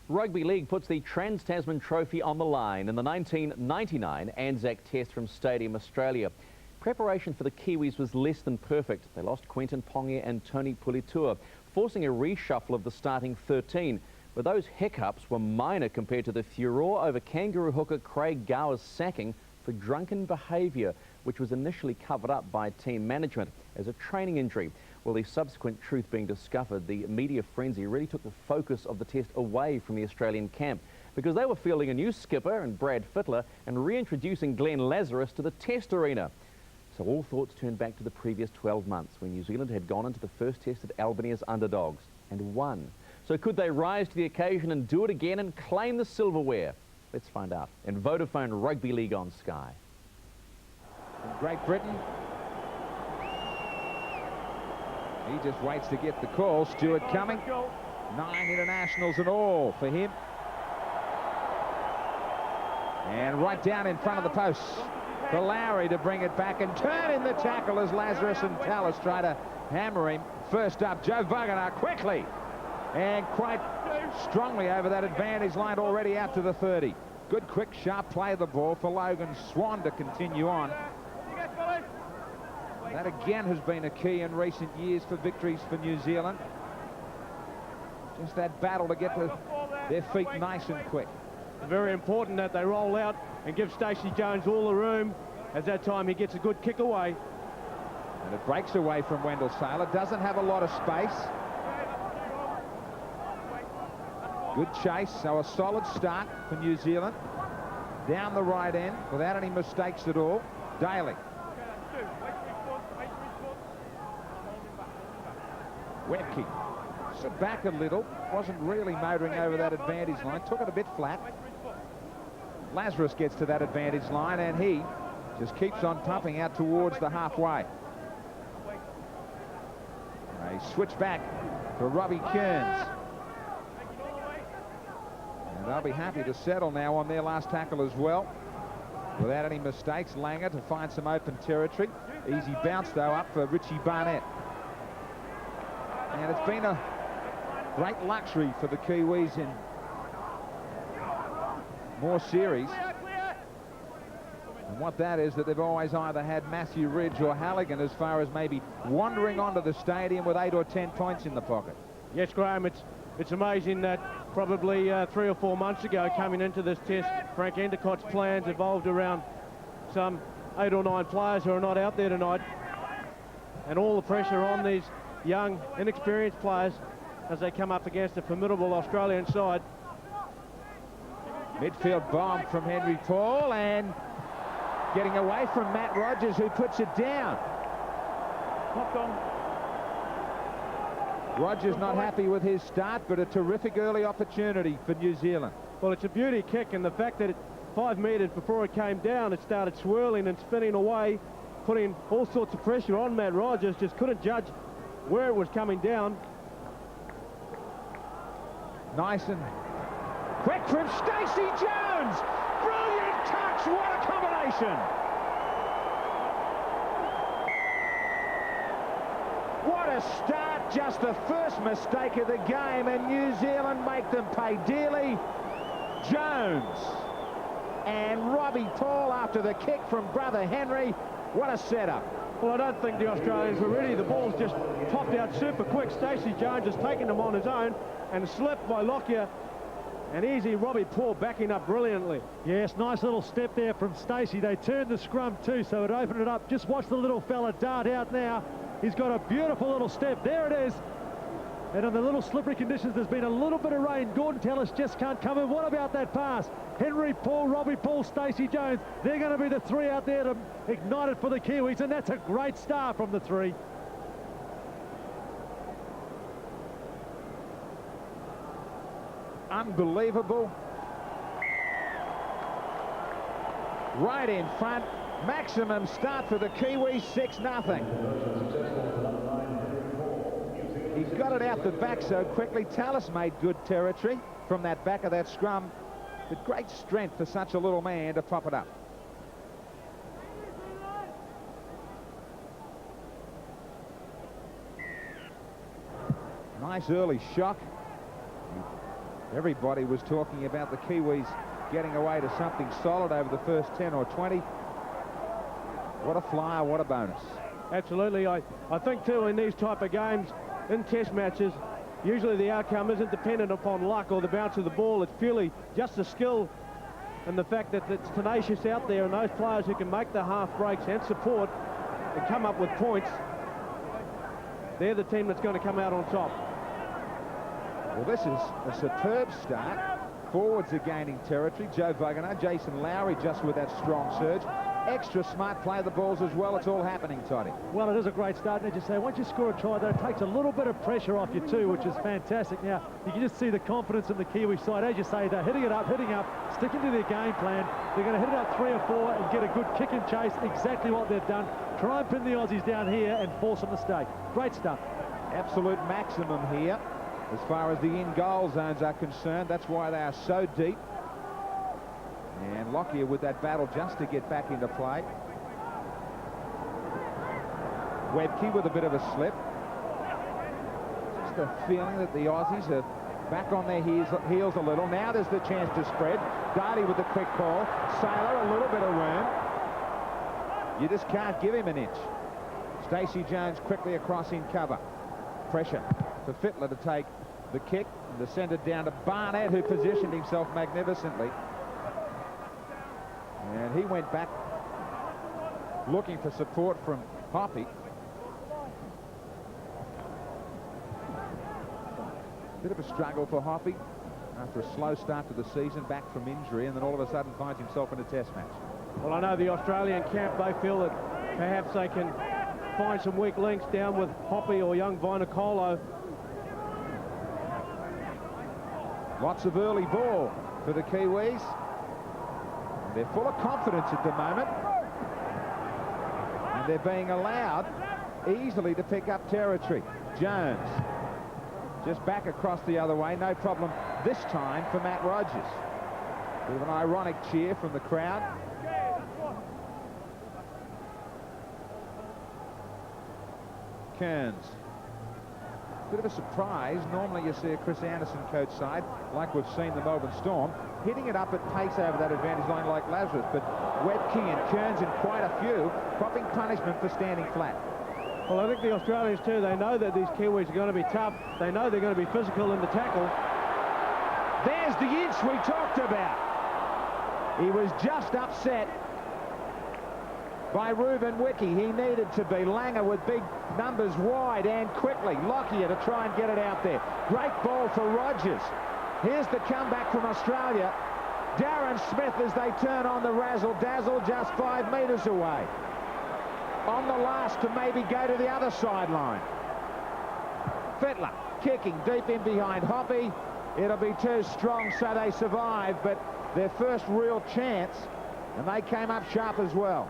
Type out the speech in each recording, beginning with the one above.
Rugby League puts the Trans-Tasman Trophy on the line in the 1999 Anzac Test from Stadium, Australia. Preparation for the Kiwis was less than perfect. They lost Quentin Pongia and Tony Pulitua, forcing a reshuffle of the starting 13. But those hiccups were minor compared to the furore over Kangaroo hooker Craig Gower's sacking for drunken behaviour, which was initially covered up by team management as a training injury. Well, the subsequent truth being discovered, the media frenzy really took the focus of the test away from the Australian camp because they were fielding a new skipper and Brad Fittler and reintroducing Glenn Lazarus to the test arena. So all thoughts turned back to the previous 12 months when New Zealand had gone into the first test at Albany as underdogs and won. So could they rise to the occasion and do it again and claim the silverware? Let's find out in Vodafone Rugby League on Sky. From Great Britain, he just waits to get the call. Stewart coming. 9 internationals in all for him. And right down in front of the post for Lowry to bring it back and turn in the tackle as Lazarus and Tallis try to hammer him. First up, Joe Vagana quickly and quite strongly over that advantage line, already out to the 30. Good, quick, sharp play of the ball for Logan Swan to continue on. That again has been a key in recent years for victories for New Zealand. Just that battle to get to their feet nice and quick. Very important that they roll out and give Stacey Jones all the room as that time he gets a good kick away. And it breaks away from Wendell Saylor. Doesn't have a lot of space. Good chase, so a solid start for New Zealand. Down the right end without any mistakes at all. Daly. Webke stood back a little, wasn't really motoring over that advantage line, took it a bit flat. Lazarus gets to that advantage line and he just keeps on pumping out towards the halfway. A switch back for Robbie Kearns. And they'll be happy to settle now on their last tackle as well. Without any mistakes, Langer to find some open territory. Easy bounce though up for Richie Barnett. And it's been a great luxury for the Kiwis in more series. And what that is, that they've always either had Matthew Ridge or Halligan as far as maybe wandering onto the stadium with 8 or 10 points in the pocket. Yes, Graham, it's amazing that probably 3 or 4 months ago coming into this test, Frank Endicott's plans evolved around some 8 or 9 players who are not out there tonight. And all the pressure on these young, inexperienced players as they come up against a formidable Australian side. Midfield bomb from Henry Paul and getting away from Matt Rogers, who puts it down. Rogers not happy with his start, but a terrific early opportunity for New Zealand. Well, it's a beauty kick, and the fact that 5 metres before it came down, it started swirling and spinning away, putting all sorts of pressure on Matt Rogers, just couldn't judge where it was coming down. Nice and quick from Stacey Jones. Brilliant touch. What a combination. What a start. Just the first mistake of the game, and New Zealand make them pay dearly. Jones and Robbie Paul after the kick from brother Henry. What a setup. Well, I don't think the Australians were ready. The ball's just popped out super quick. Stacey Jones has taken them on his own and slipped by Lockyer. And easy Robbie Paul backing up brilliantly. Yes, nice little step there from Stacey. They turned the scrum too, so it opened it up. Just watch the little fella dart out now. He's got a beautiful little step. There it is. And in the little slippery conditions, there's been a little bit of rain. Gordon Tallis just can't come in. What about that pass? Henry Paul, Robbie Paul, Stacey Jones. They're going to be the 3 out there to ignite it for the Kiwis, and that's a great start from the 3. Unbelievable. Right in front. Maximum start for the Kiwis, 6-0. He got it out the back so quickly. Tallis made good territory from that back of that scrum. But great strength for such a little man to pop it up. Nice early shock. Everybody was talking about the Kiwis getting away to something solid over the first 10 or 20. What a flyer, what a bonus. Absolutely. I think, too, in these type of games, in test matches, usually the outcome isn't dependent upon luck or the bounce of the ball. It's purely just the skill and the fact that it's tenacious out there, and those players who can make the half breaks and support and come up with points, they're the team that's going to come out on top. Well, this is a superb start. Forwards are gaining territory. Joe Voganaar, Jason Lowry just with that strong surge. Extra smart play of the balls as well. It's all happening, Toddy. Well, it is a great start. And as you say, once you score a try, though, it takes a little bit of pressure off you too, which is fantastic. Now, you can just see the confidence in the Kiwi side. As you say, they're hitting up, sticking to their game plan. They're going to hit it up 3 or 4 and get a good kick and chase, exactly what they've done. Try and pin the Aussies down here and force a mistake. Great stuff. Absolute maximum here as far as the in-goal zones are concerned. That's why they are so deep. And Lockyer with that battle just to get back into play. Webke with a bit of a slip. Just a feeling that the Aussies are back on their heels a little. Now there's the chance to spread. Daly with the quick call. Saylor, a little bit of room. You just can't give him an inch. Stacey Jones quickly across in cover. Pressure for Fittler to take the kick and to send it down to Barnett, who positioned himself magnificently. And he went back looking for support from Hoppy. Bit of a struggle for Hoppy after a slow start to the season, back from injury, and then all of a sudden finds himself in a test match. Well, I know the Australian camp, they feel that perhaps they can find some weak links down with Hoppy or young Vainikolo. Lots of early ball for the Kiwis. They're full of confidence at the moment. And they're being allowed easily to pick up territory. Jones just back across the other way. No problem this time for Matt Rogers. Bit of an ironic cheer from the crowd. Kearns. Bit of a surprise. Normally you see a Chris Anderson coach side, like we've seen the Melbourne Storm, hitting it up at pace over that advantage line like Lazarus, but Webke and Kearns and quite a few copping punishment for standing flat. Well, I think the Australians too, they know that these Kiwis are going to be tough. They know they're going to be physical in the tackle. There's the inch we talked about. He was just upset by Ruben Wiki. He needed to be. Langer with big numbers wide and quickly. Lockyer to try and get it out there. Great ball for Rogers. Here's the comeback from Australia. Darren Smith as they turn on the razzle-dazzle just 5 metres away. On the last to maybe go to the other sideline. Fittler kicking deep in behind Hoppy. It'll be too strong, so they survive, but their first real chance, and they came up sharp as well.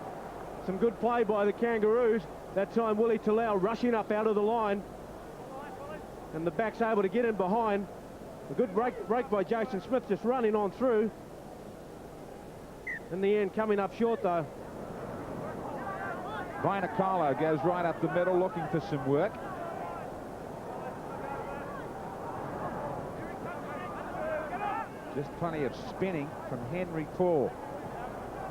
Some good play by the Kangaroos. That time Willie Talau rushing up out of the line. And the back's able to get in behind. A good break by Jason Smith, just running on through. In the end, coming up short, though. Vainikolo goes right up the middle, looking for some work. Just plenty of spinning from Henry Paul.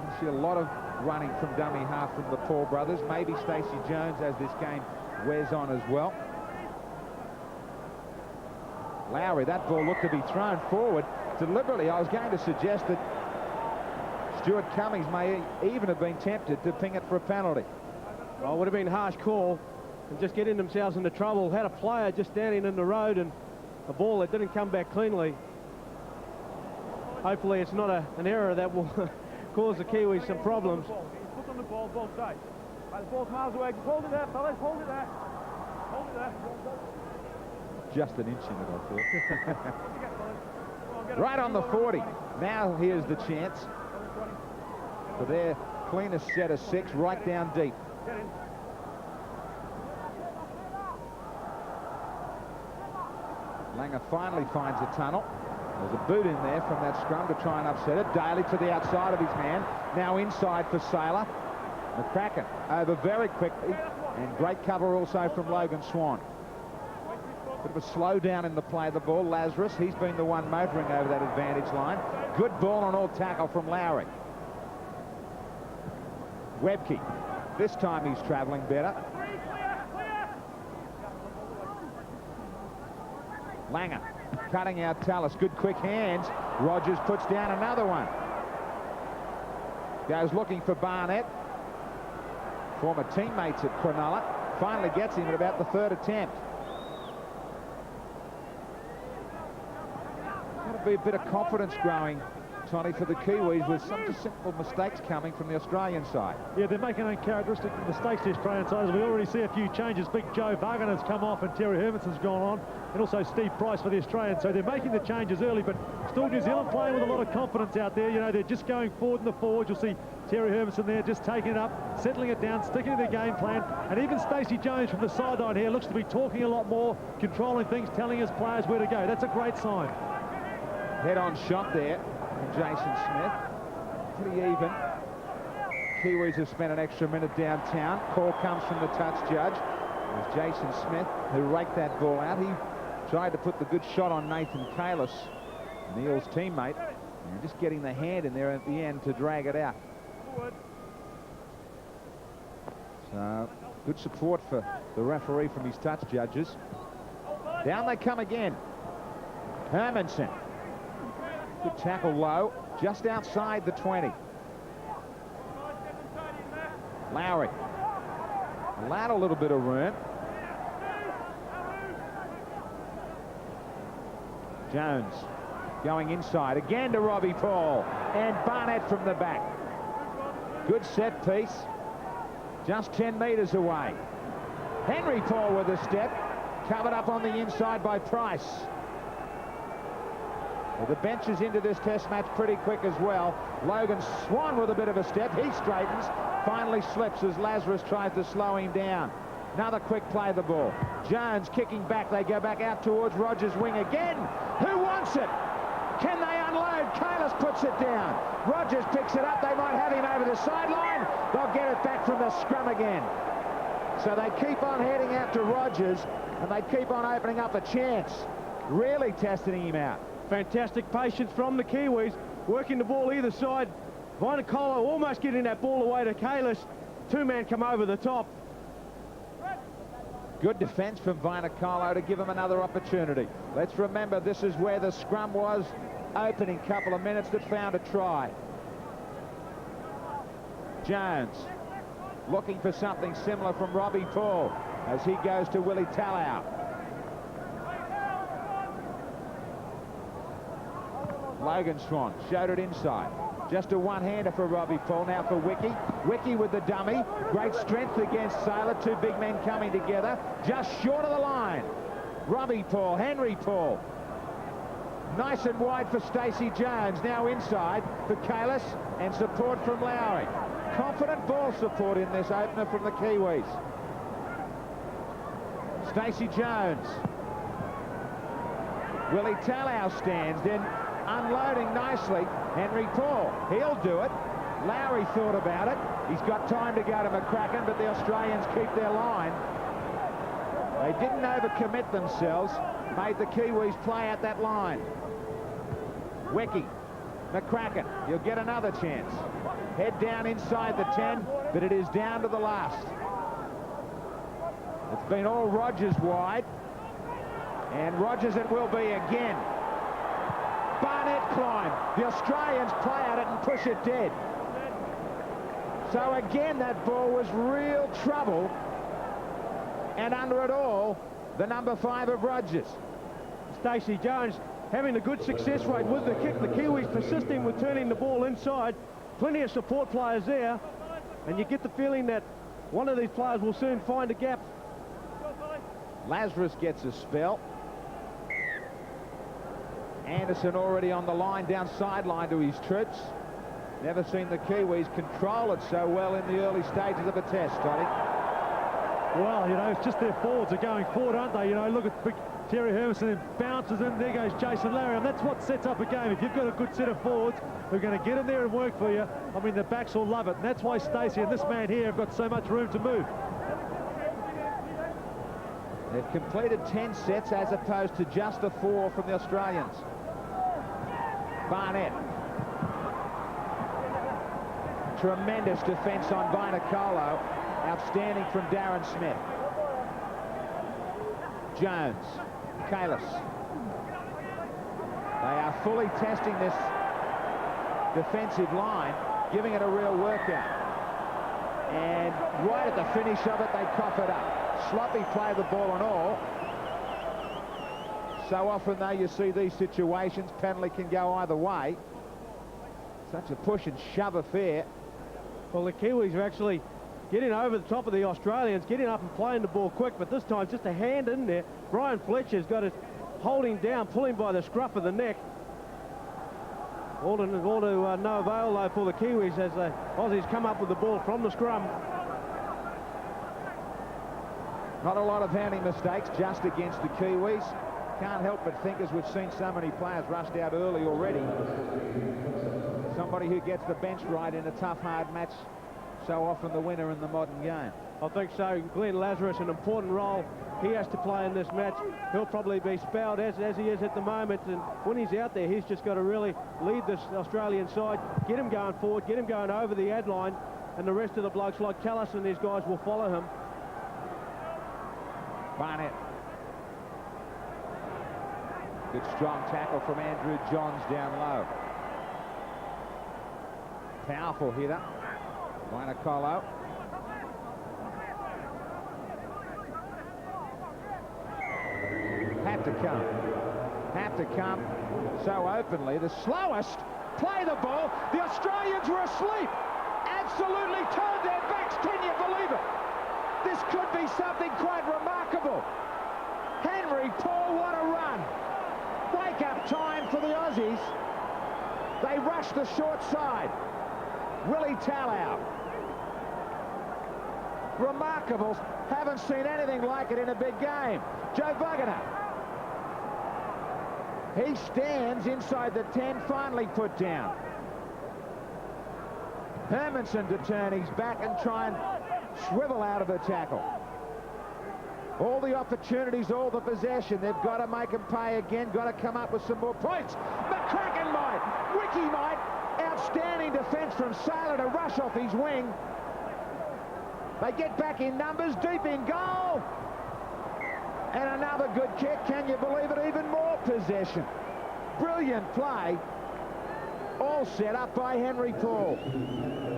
You see a lot of running from dummy half from the Paul brothers. Maybe Stacey Jones as this game wears on as well. Lowry, that ball looked to be thrown forward deliberately. I was going to suggest that Stuart Cummings may even have been tempted to ping it for a penalty. Well, it would have been a harsh call and just getting themselves into trouble. Had a player just standing in the road and a ball that didn't come back cleanly. Hopefully it's not an error that will cause the Kiwis some problems. Put on the ball both sides. The ball's miles away. Hold it there, fellas. Hold it there. Hold it there. Just an inch in it, I thought. Right on the 40. Now here's the chance for their cleanest set of 6, right down deep. Langer finally finds a tunnel. There's a boot in there from that scrum to try and upset it. Daly to the outside of his man. Now inside for Saylor. McCracken over very quickly. And great cover also from Logan Swan. Bit of a slowdown in the play of the ball. Lazarus, he's been the one motoring over that advantage line. Good ball on all tackle from Lowry. Webke. This time he's travelling better. Langer cutting out Tallis. Good quick hands. Rogers puts down another one. Goes looking for Barnett. Former teammates at Cronulla. Finally gets him at about the third attempt. Got to be a bit of confidence growing, Tony, for the Kiwis, with some just simple mistakes coming from the Australian side. Yeah, they're making uncharacteristic mistakes, the Australian side. As we already see a few changes. Big Joe Wagner's come off and Terry Hermanson's gone on, and also Steve Price for the Australians. So they're making the changes early, but still New Zealand playing with a lot of confidence out there. You know, they're just going forward in the forwards. You'll see Terry Hermanson there just taking it up, settling it down, sticking to their game plan. And even Stacey Jones from the sideline here looks to be talking a lot more, controlling things, telling his players where to go. That's a great sign. Head-on shot there from Jason Smith. Pretty even. Kiwis have spent an extra minute downtown. Call comes from the touch judge. It was Jason Smith who raked that ball out. He tried to put the good shot on Nathan Kalis, Neil's teammate, and just getting the hand in there at the end to drag it out. So good support for the referee from his touch judges. Down they come again. Hermanson. Good tackle low, just outside the 20. Lowry allowed a little bit of room. Jones going inside again to Robbie Paul, and Barnett from the back. Good set piece, just 10 metres away. Henry Paul with a step, covered up on the inside by Price. Well, the bench is into this test match pretty quick as well. Logan Swan with a bit of a step. He straightens, finally slips as Lazarus tries to slow him down. Another quick play of the ball. Jones kicking back. They go back out towards Rogers' wing again. Who wants it? Can they unload? Kalis puts it down. Rogers picks it up. They might have him over the sideline. They'll get it back from the scrum again. So they keep on heading out to Rogers, and they keep on opening up a chance. Really testing him out. Fantastic patience from the Kiwis, working the ball either side. Vainikolo almost getting that ball away to Kalis. Two-man come over the top. Good defence from Vainikolo to give him another opportunity. Let's remember, this is where the scrum was opening couple of minutes that found a try. Jones looking for something similar from Robbie Paul as he goes to Willie Talau. Logan Swan showed it inside. Just a one-hander for Robbie Paul. Now for Wiki. Wiki with the dummy. Great strength against Sailor. Two big men coming together. Just short of the line. Robbie Paul, Henry Paul. Nice and wide for Stacey Jones. Now inside for Kalis, and support from Lowry. Confident ball support in this opener from the Kiwis. Stacey Jones. Willie Talau stands, then unloading nicely. Henry Paul, he'll do it. Lowry thought about it. He's got time to go to McCracken, but the Australians keep their line. They didn't overcommit themselves, made the Kiwis play at that line. Weki, McCracken, you'll get another chance. Head down inside the 10, but it is down to the last. It's been all Rogers wide, and Rogers it will be again. Barnett climb. The Australians play at it and push it dead. So again, that ball was real trouble, and under it all, the number 5 of Rogers. Stacey Jones having a good success rate with the kick. The Kiwis persisting with turning the ball inside. Plenty of support players there, and you get the feeling that one of these players will soon find a gap. Lazarus gets a spell. Anderson already on the line, down sideline to his troops. Never seen the Kiwis control it so well in the early stages of a test, Tony. Well, you know, it's just their forwards are going forward, aren't they? You know, look at big Terry Hermanson, and bounces in. There goes Jason Lowry, and that's what sets up a game. If you've got a good set of forwards who are going to get in there and work for you, I mean, the backs will love it. And that's why Stacey and this man here have got so much room to move. They've completed 10 sets as opposed to just the 4 from the Australians. Barnett. Tremendous defence on Vainicolo. Outstanding from Darren Smith. Jones. Kalis. They are fully testing this defensive line, giving it a real workout. And right at the finish of it, they cough it up. Sloppy play, the ball and all. So often, though, you see these situations, penalty can go either way. Such a push and shove affair. Well, the Kiwis are actually getting over the top of the Australians, getting up and playing the ball quick, but this time just a hand in there. Brian Fletcher's got it holding down, pulling by the scruff of the neck. All to no avail, though, for the Kiwis as the Aussies come up with the ball from the scrum. Not a lot of handling mistakes just against the Kiwis. Can't help but think, as we've seen so many players rushed out early already, somebody who gets the bench right in a tough, hard match, so often the winner in the modern game. I think so. Glenn Lazarus, an important role he has to play in this match. He'll probably be spelled as he is at the moment, and when he's out there, he's just got to really lead this Australian side, get him going forward, get him going over the ad line, and the rest of the blokes like Callis and these guys will follow him. Barnett. Good strong tackle from Andrew Johns down low. Powerful hitter. Vainicolo. Have to come so openly. The slowest play the ball. The Australians were asleep. Absolutely turned their backs. Can you believe it? This could be something quite remarkable. Henry Paul, what a run. Wake up time for the Aussies. They rush the short side. Willie Tallow. Remarkable. Haven't seen anything like it in a big game. Joe Vagana. He stands inside the 10, finally put down. Hermanson to turn his back and try and swivel out of the tackle. All the opportunities, all the possession. They've got to make them pay again. Got to come up with some more points. McCracken might. Wiki might. Outstanding defence from Saylor to rush off his wing. They get back in numbers, deep in goal. And another good kick. Can you believe it? Even more possession. Brilliant play. All set up by Henry Paul.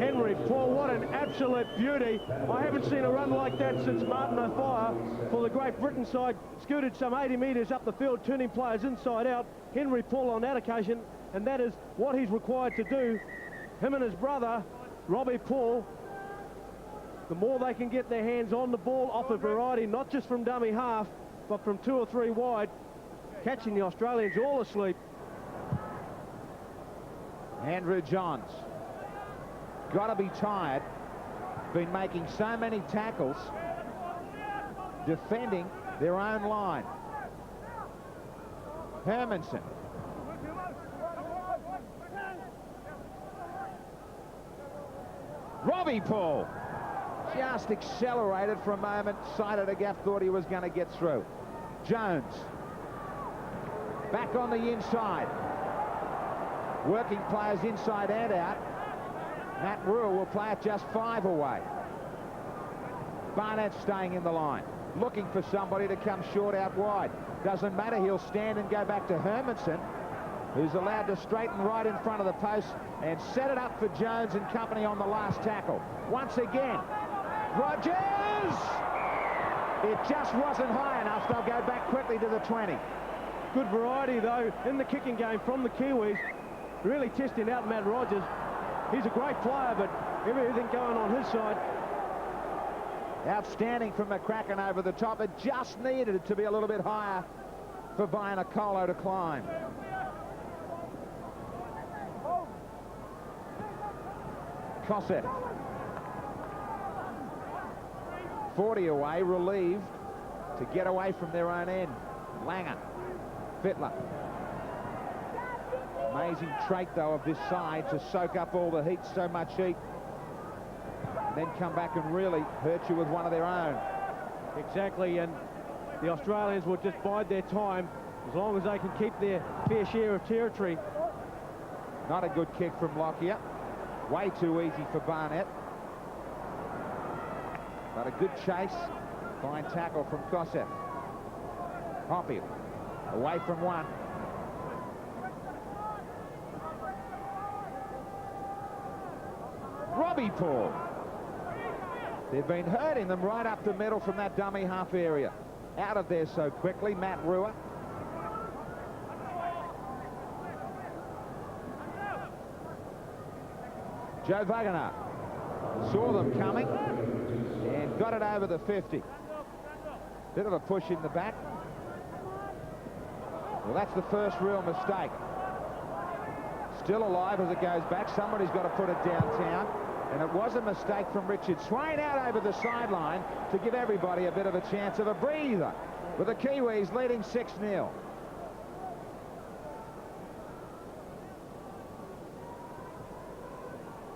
Henry Paul, what an absolute beauty. I haven't seen a run like that since Martin O'Fire for the Great Britain side. Scooted some 80 metres up the field, turning players inside out. Henry Paul on that occasion, and that is what he's required to do. Him and his brother, Robbie Paul, the more they can get their hands on the ball, off a variety, not just from dummy half, but from 2 or 3 wide, catching the Australians all asleep. Andrew Johns. Got to be tired. Been making so many tackles, defending their own line. Hermanson. Robbie Paul. Just accelerated for a moment. Sighted a gap, thought he was going to get through. Jones. Back on the inside. Working players inside and out. Matt Rule will play it just 5 away. Barnett staying in the line. Looking for somebody to come short out wide. Doesn't matter, he'll stand and go back to Hermanson, who's allowed to straighten right in front of the post and set it up for Jones and company on the last tackle. Once again, Rogers! It just wasn't high enough. They'll go back quickly to the 20. Good variety, though, in the kicking game from the Kiwis. Really testing out Matt Rogers. He's a great player, but everything going on his side. Outstanding from McCracken over the top. It just needed it to be a little bit higher for Vainicolo to climb. Cossett. 40 away, relieved to get away from their own end. Langer. Fittler. Amazing trait, though, of this side to soak up all the heat, so much heat, and then come back and really hurt you with one of their own. Exactly, and the Australians will just bide their time as long as they can keep their fair share of territory. Not a good kick from Lockyer. Way too easy for Barnett. But a good chase. Fine tackle from Kosef. Hoppy away from one. Robbie Paul. They've been hurting them right up the middle from that dummy half area. Out of there so quickly, Matt Ruhr. Joe Wagner saw them coming and got it over the 50. Bit of a push in the back. Well, that's the first real mistake. Still alive as it goes back. Somebody's got to put it downtown. And it was a mistake from Richard Swain out over the sideline to give everybody a bit of a chance of a breather, with the Kiwis leading 6-0.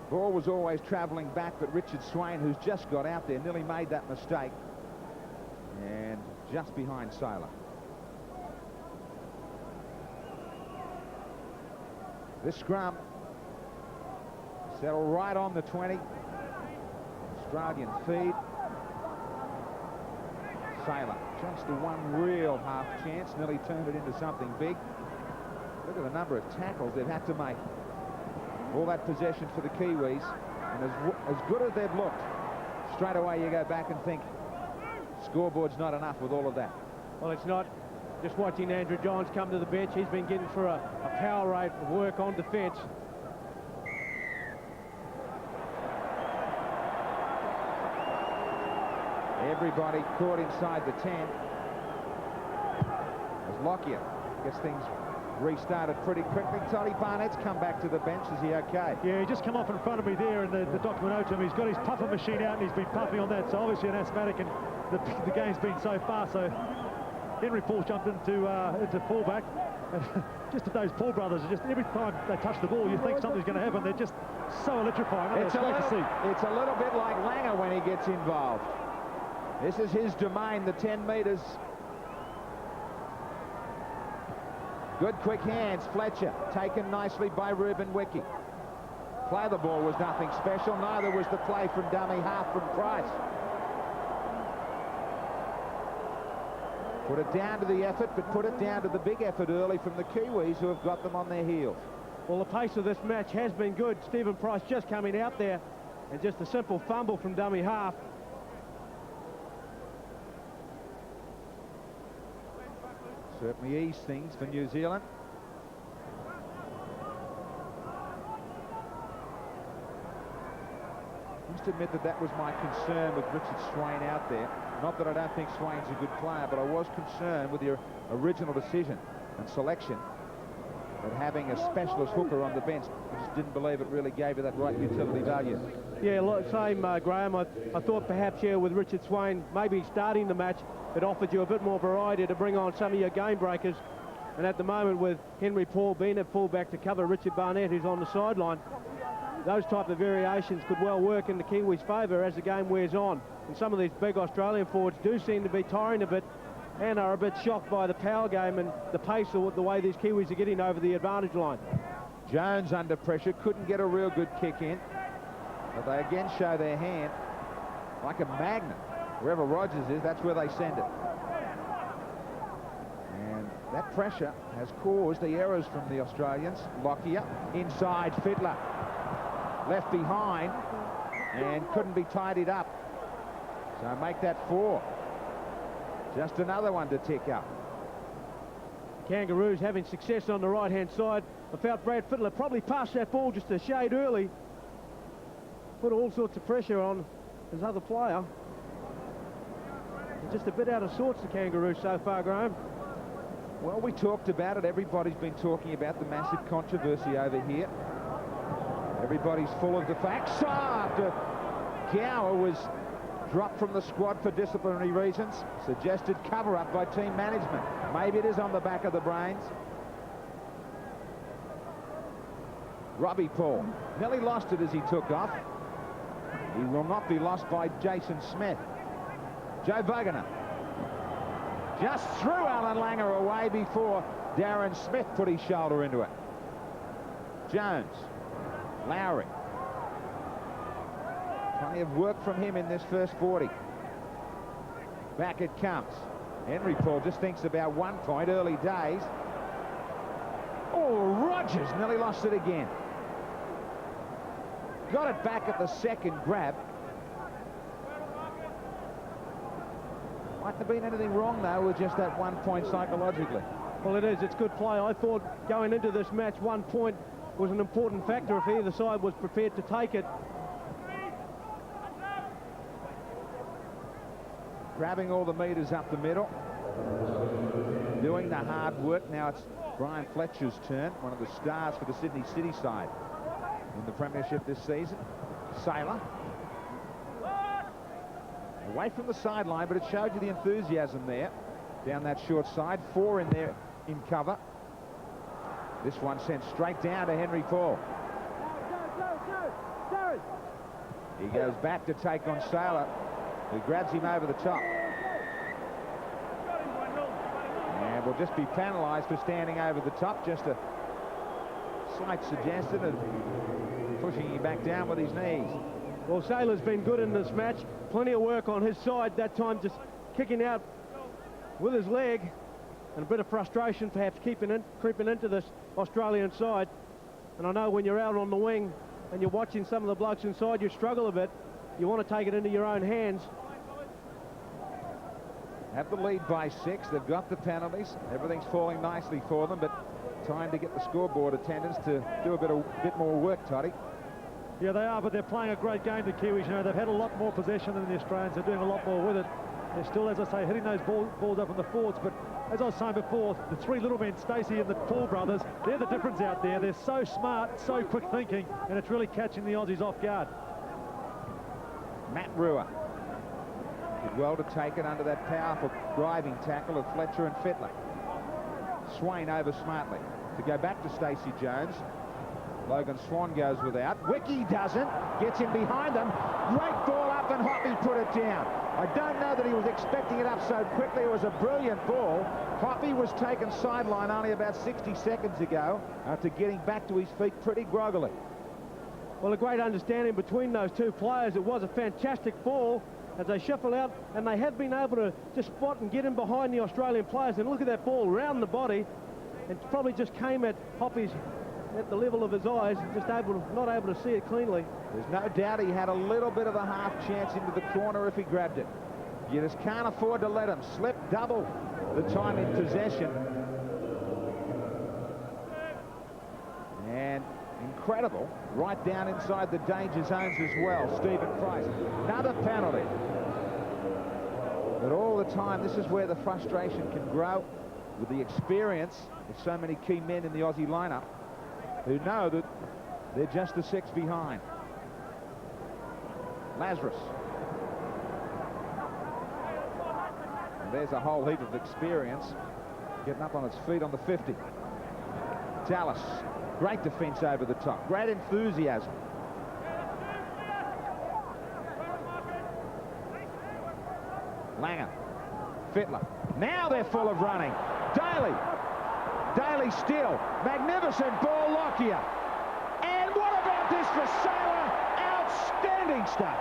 Ball was always travelling back, but Richard Swain, who's just got out there, nearly made that mistake. And just behind Saylor. This scrum settled right on the 20. Australian feed. Saylor, just the one real half chance, nearly turned it into something big. Look at the number of tackles they've had to make. All that possession for the Kiwis, and as good as they've looked, straight away you go back and think, scoreboard's not enough with all of that. Well, it's not. Just watching Andrew Johns come to the bench, he's been getting for a power rate of work on defence. Everybody caught inside the 10. As Lockyer gets things restarted pretty quickly. Toddy Barnett's come back to the bench. Is he okay? Yeah, he just come off in front of me there in the document to him. He's got his puffer machine out and he's been puffing on that. So obviously an asthmatic, and the game's been so fast. So Henry Paul jumped into fullback. And just if those Paul brothers are just, every time they touch the ball, you think something's going to happen. They're just so electrifying. It's a little bit like Langer when he gets involved. This is his domain, the 10 metres. Good quick hands. Fletcher taken nicely by Ruben Wiki. Play the ball was nothing special. Neither was the play from dummy half from Price. Put it down to the effort, but put it down to the big effort early from the Kiwis, who have got them on their heels. Well, the pace of this match has been good. Stephen Price just coming out there, and just a simple fumble from dummy half. Certainly eased things for New Zealand. I must admit that was my concern with Richard Swain out there. Not that I don't think Swain's a good player, but I was concerned with your original decision and selection of having a specialist hooker on the bench. I just didn't believe it really gave you that right utility value. Yeah, same, Graham. I thought perhaps here with Richard Swain maybe starting the match, it offered you a bit more variety to bring on some of your game breakers. And at the moment, with Henry Paul being at fullback to cover Richard Barnett, who's on the sideline, those type of variations could well work in the Kiwis' favour as the game wears on. And some of these big Australian forwards do seem to be tiring a bit and are a bit shocked by the power game and the pace of the way these Kiwis are getting over the advantage line. Jones under pressure, couldn't get a real good kick in, but they again show their hand like a magnet. Wherever Rogers is, that's where they send it. And that pressure has caused the errors from the Australians. Lockyer inside, Fiddler left behind and couldn't be tidied up. So make that 4. Just another one to tick up. Kangaroos having success on the right-hand side. I felt Brad Fiddler probably passed that ball just a shade early. Put all sorts of pressure on his other player. They're just a bit out of sorts, the Kangaroos, so far, Graham. Well, we talked about it. Everybody's been talking about the massive controversy over here. Everybody's full of the facts. After Gower was dropped from the squad for disciplinary reasons, suggested cover-up by team management. Maybe it is on the back of the brains. Robbie Paul nearly lost it as he took off. He will not be lost by Jason Smith. Joe Wagner. Just threw Alan Langer away before Darren Smith put his shoulder into it. Jones, Lowry. Plenty of work from him in this first 40. Back it comes. Henry Paul just thinks about 1 point, early days. Oh, Rogers nearly lost it again. Got it back at the second grab. Mightn't have been anything wrong, though, with just that 1 point psychologically. Well, it is. It's good play. I thought going into this match, 1 point was an important factor if either side was prepared to take it. Grabbing all the meters up the middle. Doing the hard work. Now it's Brian Fletcher's turn, one of the stars for the Sydney City side in the premiership this season. Saylor. Away from the sideline, but it showed you the enthusiasm there. Down that short side. 4 in there in cover. This one sent straight down to Henry Paul. He goes back to take on Saylor, who grabs him over the top. And will just be penalised for standing over the top. Just a slight suggestion of pushing him back down with his knees. Well, Saylor's been good in this match. Plenty of work on his side. That time just kicking out with his leg. And a bit of frustration perhaps creeping into this Australian side. And I know when you're out on the wing and you're watching some of the blokes inside, you struggle a bit. You want to take it into your own hands. Have the lead by 6. They've got the penalties. Everything's falling nicely for them, but time to get the scoreboard attendants to do a bit more work, Toddy. Yeah, they are, but they're playing a great game, the Kiwis. You know, they've had a lot more possession than the Australians. They're doing a lot more with it. They're still, as I say, hitting those balls up in the forwards. But as I was saying before, the 3 little men, Stacey and the Paul brothers, they're the difference out there. They're so smart, so quick thinking, and it's really catching the Aussies off guard. Matt Ruhr did well to take it under that powerful driving tackle of Fletcher and Fittler. Swain over smartly to go back to Stacey Jones. Logan Swan goes without. Wiki doesn't. Gets in behind them. Great ball up, and Hoppy put it down. I don't know that he was expecting it up so quickly. It was a brilliant ball. Hoppy was taken sideline only about 60 seconds ago after getting back to his feet pretty groggily. Well, a great understanding between those two players. It was a fantastic ball as they shuffle out, and they have been able to just spot and get in behind the Australian players. And look at that ball round the body, and probably just came at Hoppy's at the level of his eyes, just not able to see it cleanly. There's no doubt he had a little bit of a half chance into the corner if he grabbed it. You just can't afford to let him slip. Double the time in possession. And incredible, right down inside the danger zones as well. Stephen Price, another penalty. But all the time, this is where the frustration can grow with the experience of so many key men in the Aussie lineup who know that they're just a 6 behind. Lazarus. And there's a whole heap of experience getting up on its feet on the 50. Tallis. Great defense over the top. Great enthusiasm. Langer. Fittler. Now they're full of running. Daly. Daly still. Magnificent ball, Lockyer. And what about this for Saylor? Outstanding stuff.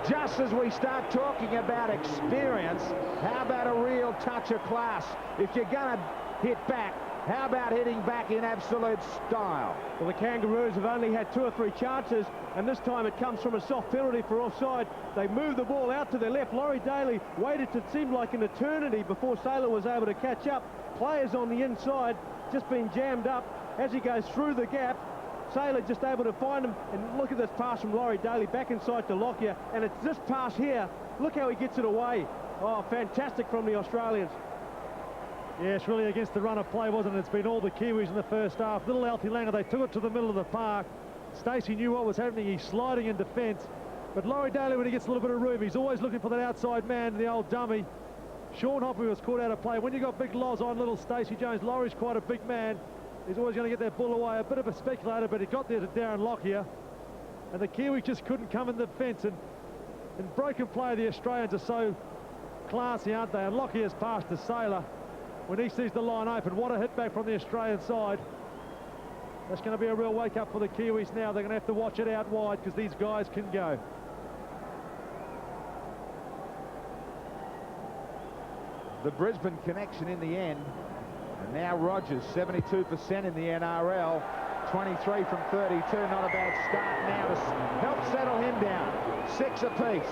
Just as we start talking about experience, how about a real touch of class? If you're going to hit back, how about hitting back in absolute style? Well, the Kangaroos have only had 2 or 3 chances, and this time it comes from a soft penalty for offside. They move the ball out to their left. Laurie Daly waited to seem like an eternity before Saylor was able to catch up. Players on the inside just been jammed up as he goes through the gap. Saylor just able to find him, and look at this pass from Laurie Daly back inside to Lockyer, and it's this pass here. Look how he gets it away. Oh, fantastic from the Australians. Yes, really against the run of play, wasn't it? It's been all the Kiwis in the first half. Little Alfie Langer, they took it to the middle of the park. Stacey knew what was happening. He's sliding in defence. But Laurie Daly, when he gets a little bit of room, he's always looking for that outside man, the old dummy. Sean Hoppy was caught out of play. When you got big Loz on little Stacey Jones, Laurie's quite a big man. He's always going to get that ball away. A bit of a speculator, but he got there to Darren Lockyer. and the Kiwis just couldn't come in the defence. And broken play, the Australians are so classy, aren't they? And Lockie has passed to Sailor when he sees the line open. What a hit back from the Australian side. That's going to be a real wake-up for the Kiwis now. They're going to have to watch it out wide because these guys can go. The Brisbane connection in the end. And now Rogers, 72% in the NRL, 23 from 32, not a bad start now to help settle him down. 6 apiece.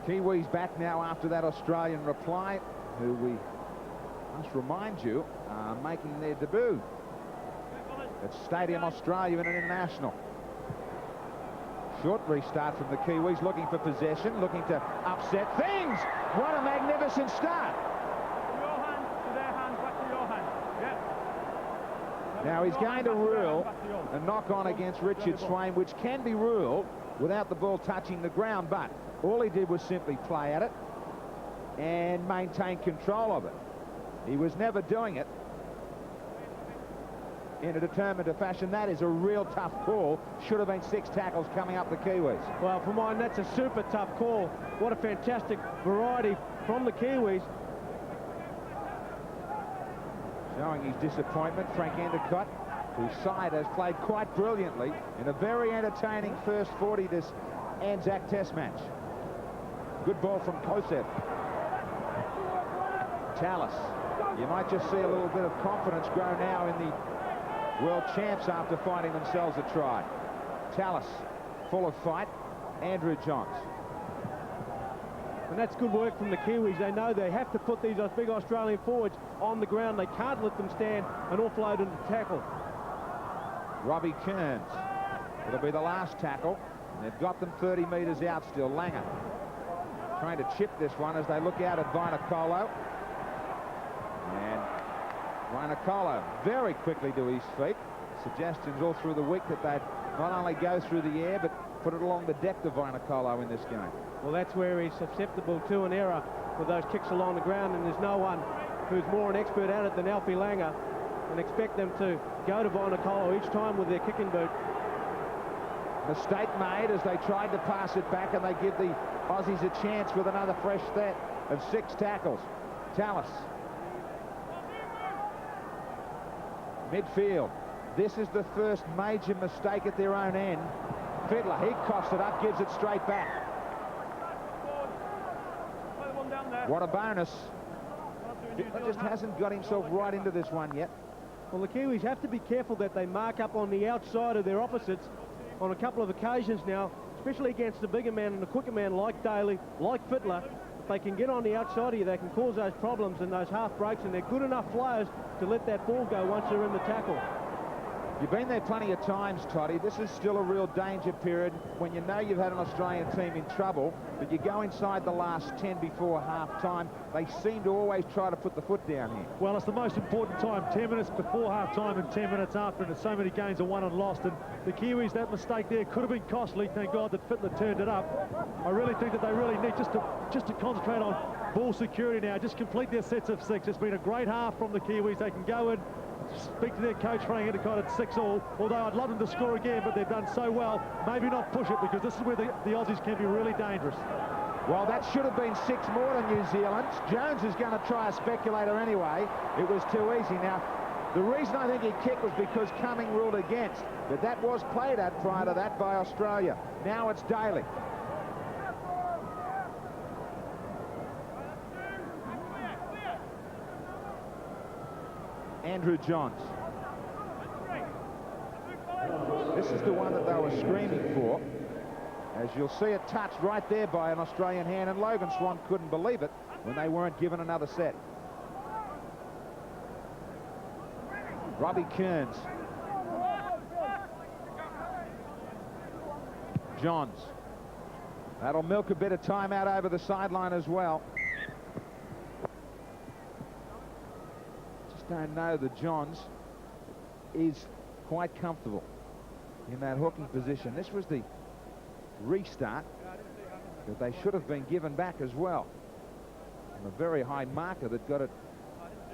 Kiwis back now after that Australian reply, who we must remind you are making their debut at Stadium Australia in an international. Short restart from the Kiwis, looking for possession, looking to upset things. What a magnificent start. Your hand to their hand, back to your hand. Yeah. Now he's going to rule a knock-on against Richard Swain, which can be ruled without the ball touching the ground, but all he did was simply play at it and maintain control of it. He was never doing it in a determined fashion. That is a real tough call. Should have been 6 tackles coming up the Kiwis. Well, for mine, that's a super tough call. What a fantastic variety from the Kiwis. Showing his disappointment, Frank Endicott, whose side has played quite brilliantly in a very entertaining first 40 this Anzac Test match. Good ball from Kosev. Tallis. You might just see a little bit of confidence grow now in the world champs after finding themselves a try. Tallis, full of fight. Andrew Johns. And that's good work from the Kiwis. They know they have to put these big Australian forwards on the ground. They can't let them stand and offload into tackle. Robbie Kearns. It'll be the last tackle. They've got them 30 metres out still. Langer trying to chip this one as they look out at Vinacolo. And Vinacolo very quickly to his feet. Suggestions all through the week that they'd not only go through the air but put it along the deck to Vinacolo in this game. Well, that's where he's susceptible to an error with those kicks along the ground, and there's no one who's more an expert at it than Alfie Langer, and expect them to go to Vinacolo each time with their kicking boot. Mistake made as they tried to pass it back, and they give the Aussies a chance with another fresh set of 6 tackles. Tallis. Midfield. This is the first major mistake at their own end. Fiddler, he coughs it up, gives it straight back. What a bonus. Fiddler just hasn't got himself right into this one yet. Well, the Kiwis have to be careful that they mark up on the outside of their opposites on a couple of occasions now, especially against the bigger man and the quicker man like Daly, like Fiddler. If they can get on the outside of you, they can cause those problems and those half breaks, and they're good enough players to let that ball go once they're in the tackle. You've been there plenty of times, Toddy. This is still a real danger period when you know you've had an Australian team in trouble, but you go inside the last 10 before half-time. They seem to always try to put the foot down here. Well, it's the most important time, 10 minutes before half-time and 10 minutes after, and so many games are won and lost. And the Kiwis, that mistake there could have been costly. Thank God that Fittler turned it up. I really think that they really need just to concentrate on ball security now, just complete their sets of 6. It's been a great half from the Kiwis. They can go in, speak to their coach, Frank Endicott, at 6-all, although I'd love them to score again, but they've done so well. Maybe not push it, because this is where the Aussies can be really dangerous. Well, that should have been 6 more than New Zealand. Jones is going to try a speculator anyway. It was too easy. Now, the reason I think he kicked was because Cumming ruled against, but that was played at prior to that by Australia. Now it's Daly. Andrew Johns. This is the one that they were screaming for. As you'll see it touched right there by an Australian hand, and Logan Swan couldn't believe it when they weren't given another set. Robbie Kearns. Johns. That'll milk a bit of time out over the sideline as well. Just don't know that Johns is quite comfortable in that hooking position. This was the restart. But they should have been given back as well. And a very high marker that got it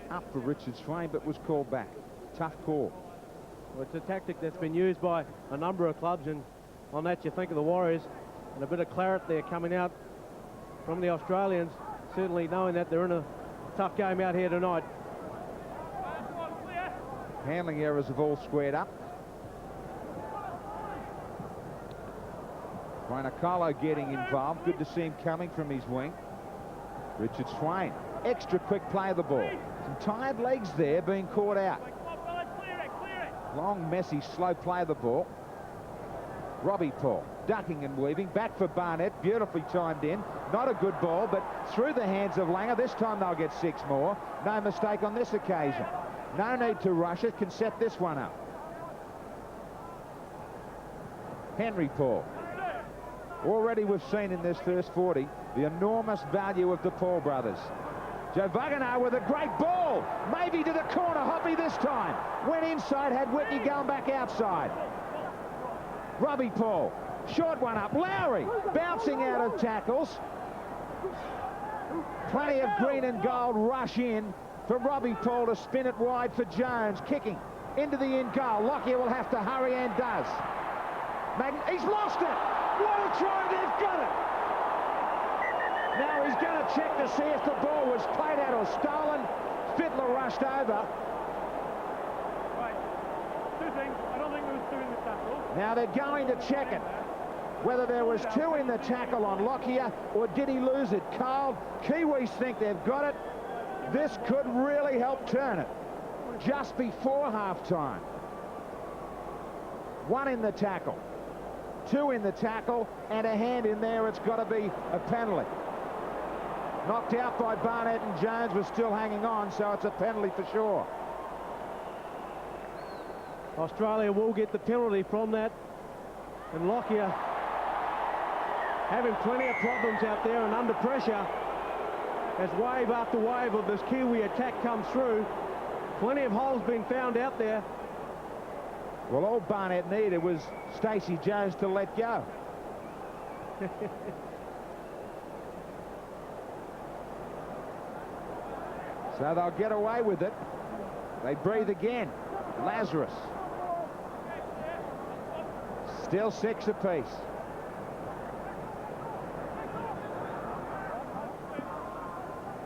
up for Richard Swain, but was called back. Tough call. Well, it's a tactic that's been used by a number of clubs, and on that you think of the Warriors, and a bit of claret there coming out from the Australians, certainly knowing that they're in a tough game out here tonight. Handling errors have all squared up. Rhinocolo getting involved. Good to see him coming from his wing. Richard Swain, extra quick play of the ball. Some tired legs there being caught out. Long, messy, slow play of the ball. Robbie Paul ducking and weaving. Back for Barnett. Beautifully timed in. Not a good ball, but through the hands of Langer. This time they'll get 6 more. No mistake on this occasion. No need to rush it. Can set this one up. Henry Paul. Already we've seen in this first 40 the enormous value of the Paul brothers. Joe Vagana with a great ball. Maybe to the corner. Hoppy this time. Went inside, had Whitney going back outside. Robbie Paul. Short one up. Lowry bouncing out of tackles. Plenty of green and gold rush in for Robbie Paul to spin it wide for Jones. Kicking into the in goal. Lockyer will have to hurry and does. He's lost it. What a try. They've got it. Now he's going to check to see if the ball was played out or stolen. Fittler rushed over. Right. 2 things. I don't think there was 2 in the tackle. Now they're going to check it. Whether there was 2 in the tackle on Lockyer or did he lose it? Carl, Kiwis think they've got it. This could really help turn it. Just before halftime. 1 in the tackle. 2 in the tackle and a hand in there. It's got to be a penalty. Knocked out by Barnett, and Jones was still hanging on, so it's a penalty for sure. Australia will get the penalty from that, and Lockyer having plenty of problems out there and under pressure as wave after wave of this Kiwi attack comes through. Plenty of holes being found out there. Well, all Barnett needed was Stacey Jones to let go. So they'll get away with it. They breathe again. Lazarus. Still 6 apiece.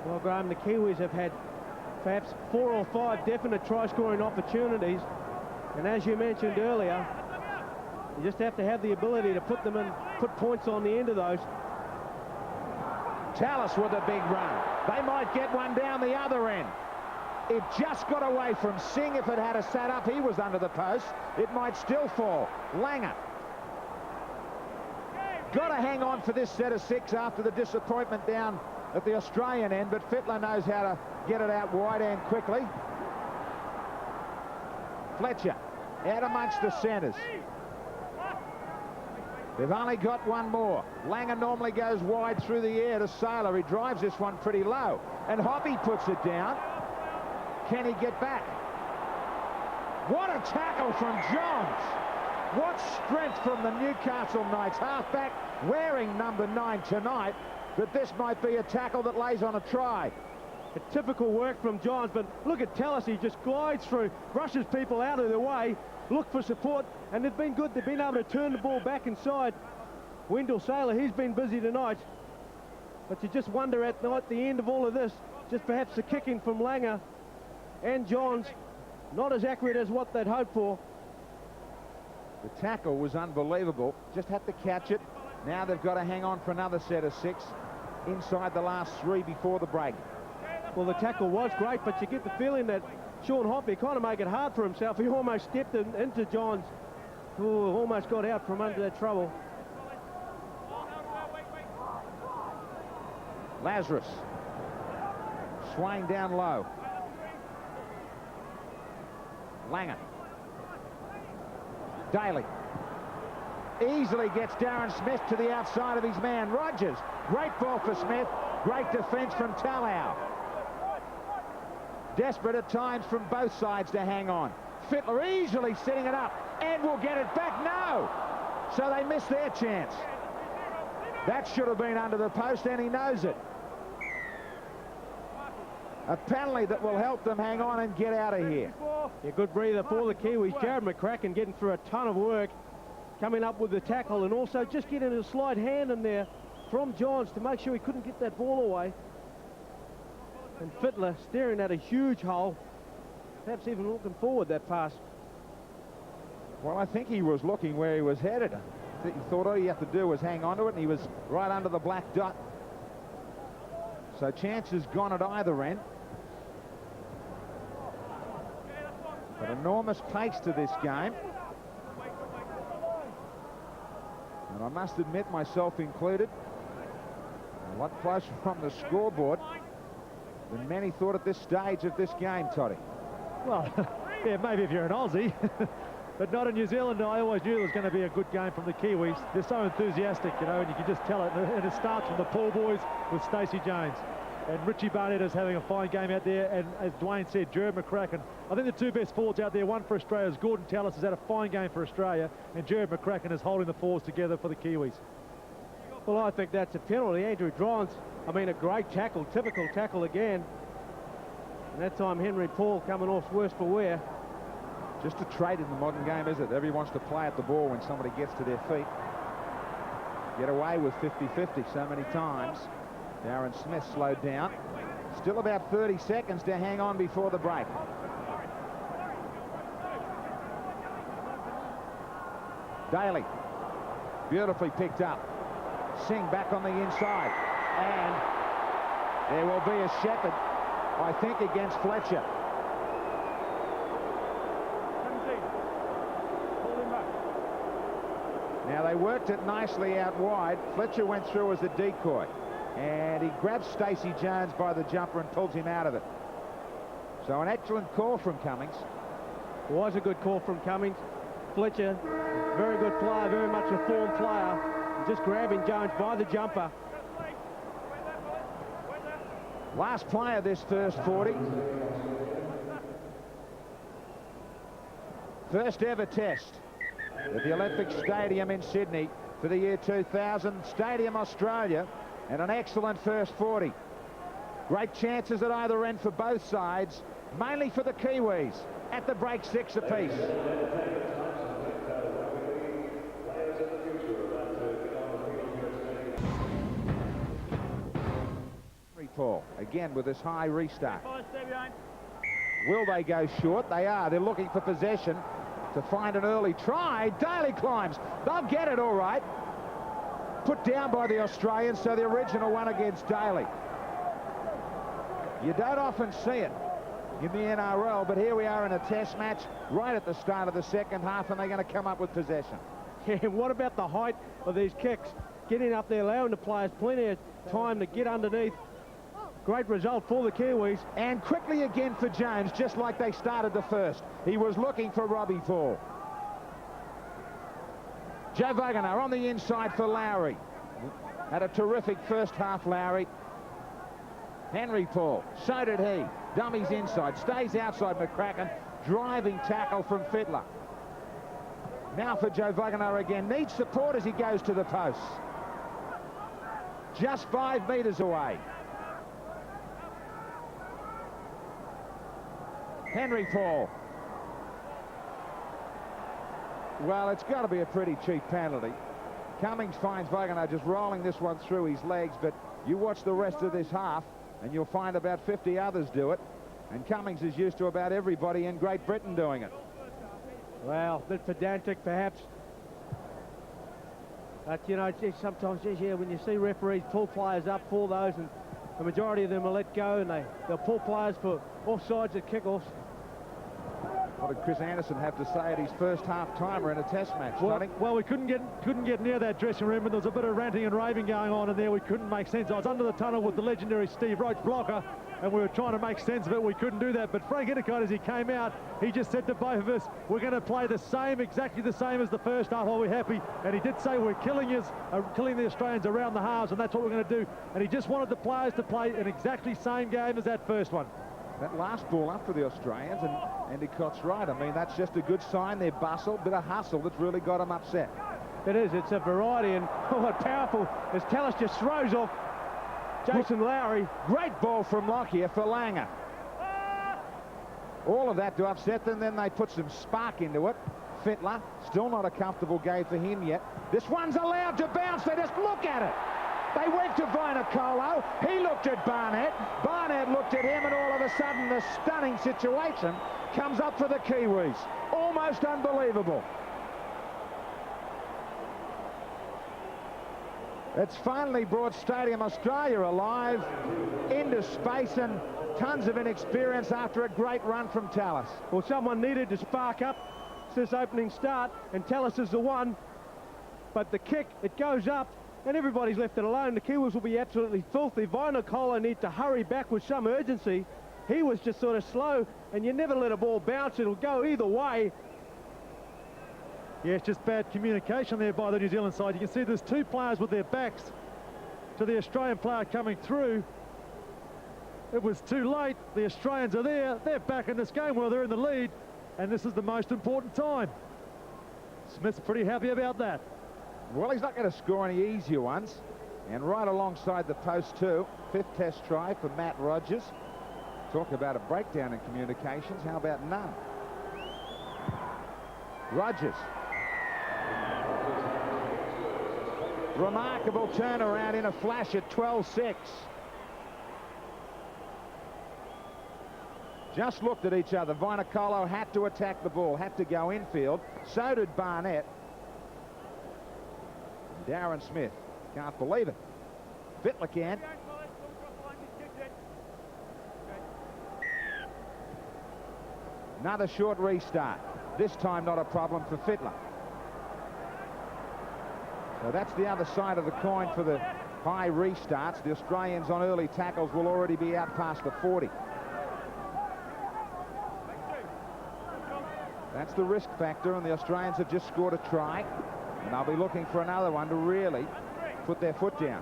Well, Graham, the Kiwis have had perhaps 4 or 5 definite try-scoring opportunities. And as you mentioned earlier, you just have to have the ability to put them in, put points on the end of those. Tallis with a big run. They might get one down the other end. It just got away from Singh. If it had sat up, he was under the post. It might still fall. Langer. Got to hang on for this set of 6 after the disappointment down at the Australian end, but Fittler knows how to get it out wide and quickly. Fletcher out amongst the centres. They've only got 1 more. Langer normally goes wide through the air to Saylor. He drives this one pretty low. And Hoppy puts it down. Can he get back? What a tackle from Johns. What strength from the Newcastle Knights halfback, wearing number 9 tonight. But this might be a tackle that lays on a try. A typical work from Johns, but look at Tallis. He just glides through, brushes people out of their way, look for support, and they've been good. They've been able to turn the ball back inside. Wendell Saylor, he's been busy tonight. But you just wonder at the end of all of this, just perhaps the kicking from Langer and Johns, not as accurate as what they'd hoped for. The tackle was unbelievable. Just had to catch it. Now they've got to hang on for another set of 6 inside the last 3 before the break. Well, the tackle was great, but you get the feeling that Sean Hoppy kind of make it hard for himself. He almost stepped into Johns, who almost got out from under that trouble. Lazarus. Swain down low. Langer. Daly. Easily gets Darren Smith to the outside of his man. Rogers. Great ball for Smith. Great defence from Talau. Desperate at times from both sides to hang on. Fittler easily setting it up and will get it back. No! So they miss their chance. That should have been under the post, and he knows it. A penalty that will help them hang on and get out of here. Yeah, good breather for the Kiwis. Jared McCracken getting through a ton of work, coming up with the tackle, and also just getting a slight hand in there from Johns to make sure he couldn't get that ball away. And Fittler staring at a huge hole, perhaps even looking forward that pass. Well, I think he was looking where he was headed. I think he thought all he had to do was hang on to it, and he was right under the black dot. So chances gone at either end. But enormous pace to this game. And I must admit, myself included, a lot closer from the scoreboard than many thought at this stage of this game, Toddy. Well, yeah, maybe if you're an Aussie, but not in New Zealand. I always knew it was going to be a good game from the Kiwis. They're so enthusiastic, you know, and you can just tell it. And it starts from the pool boys with Stacey Jones. And Richie Barnett is having a fine game out there. And as Dwayne said, Jared McCracken, I think the two best forwards out there, one for Australia is Gordon Tallis, has had a fine game for Australia, and Jared McCracken is holding the forwards together for the Kiwis. Well, I think that's a penalty. Andrew Drons, I mean, a great tackle, typical tackle again. And that time Henry Paul coming off worse for wear. Just a trait in the modern game, is it? Everyone wants to play at the ball when somebody gets to their feet. Get away with 50-50 so many times. Darren Smith slowed down. Still about 30 seconds to hang on before the break. Daly, beautifully picked up. Singh back on the inside. And there will be a shepherd, I think, against Fletcher. Now, they worked it nicely out wide. Fletcher went through as a decoy, and he grabs Stacey Jones by the jumper and pulls him out of it. So an excellent call from Cummings. It was a good call from Cummings. Fletcher, very good player, very much a form player. Just grabbing Jones by the jumper. Last play of this first 40. First ever test at the Olympic Stadium in Sydney for the year 2000. Stadium Australia, and an excellent first 40. Great chances at either end for both sides, mainly for the Kiwis. At the break, 6 apiece. Paul again with this high restart. Will they go short? They are. They're looking for possession to find an early try. Daly climbs. They'll get it all right. Put down by the Australians, so the original one against Daly. You don't often see it in the NRL, but here we are in a test match right at the start of the second half, and they're going to come up with possession. Yeah, what about the height of these kicks? Getting up there, allowing the players plenty of time to get underneath. Great result for the Kiwis. And quickly again for Jones, just like they started the first. He was looking for Robbie Paul. Joe Vagana on the inside for Lowry. Had a terrific first half, Lowry. Henry Paul, so did he. Dummies inside, stays outside McCracken. Driving tackle from Fittler. Now for Joe Vagana again. Needs support as he goes to the post. Just 5 metres away. Henry Paul. Well, it's got to be a pretty cheap penalty. Cummings finds Vagana just rolling this one through his legs, but you watch the rest of this half and you'll find about 50 others do it, and Cummings is used to about everybody in Great Britain doing it. Well, a bit pedantic perhaps, but you know, sometimes yeah, when you see referees pull players up for those, and the majority of them will let go, and they'll pull players for offsides at kickoffs. What did Chris Anderson have to say at his first half-timer in a test match? Well, we couldn't get near that dressing room, and there was a bit of ranting and raving going on in there. We couldn't make sense. I was under the tunnel with the legendary Steve Roach blocker, and we were trying to make sense of it. We couldn't do that. But Frank Endicott, as he came out, he just said to both of us, we're going to play the same, exactly the same as the first half. Are we happy? And he did say we're killing the Australians around the halves, and that's what we're going to do. And he just wanted the players to play an exactly same game as that first one. That last ball up for the Australians, and Endicott's right. I mean, that's just a good sign. They're bustle, bit of hustle that's really got them upset. It is. It's a variety, and what powerful as Tallis just throws off Jason Lowry. Great ball from Lockyer for Langer. All of that to upset them, then they put some spark into it. Fittler, still not a comfortable game for him yet. This one's allowed to bounce. They just look at it. They went to Vainicolo. He looked at Barnett. Barnett looked at him, and all of a sudden the stunning situation comes up for the Kiwis. Almost unbelievable. It's finally brought Stadium Australia alive into space, and tons of inexperience after a great run from Tallis. Well, someone needed to spark up this opening start, and Tallis is the one. But the kick, it goes up, and everybody's left it alone. The Kiwis will be absolutely filthy. Vainicolo needs to hurry back with some urgency. He was just sort of slow, and you never let a ball bounce. It'll go either way. Yeah, it's just bad communication there by the New Zealand side. You can see there's two players with their backs to the Australian player coming through. It was too late. The Australians are there. They're back in this game while they're in the lead, and this is the most important time. Smith's pretty happy about that. Well, he's not going to score any easier ones. And right alongside the post too. 5th test try for Matt Rogers. Talk about a breakdown in communications. How about none? Rogers. Remarkable turnaround in a flash at 12-6. Just looked at each other. Vainicolo had to attack the ball, had to go infield. So did Barnett. Darren Smith can't believe it. Fittler can. Another short restart. This time not a problem for Fittler. So that's the other side of the coin for the high restarts. The Australians on early tackles will already be out past the 40. That's the risk factor, and the Australians have just scored a try, and they'll be looking for another one to really put their foot down.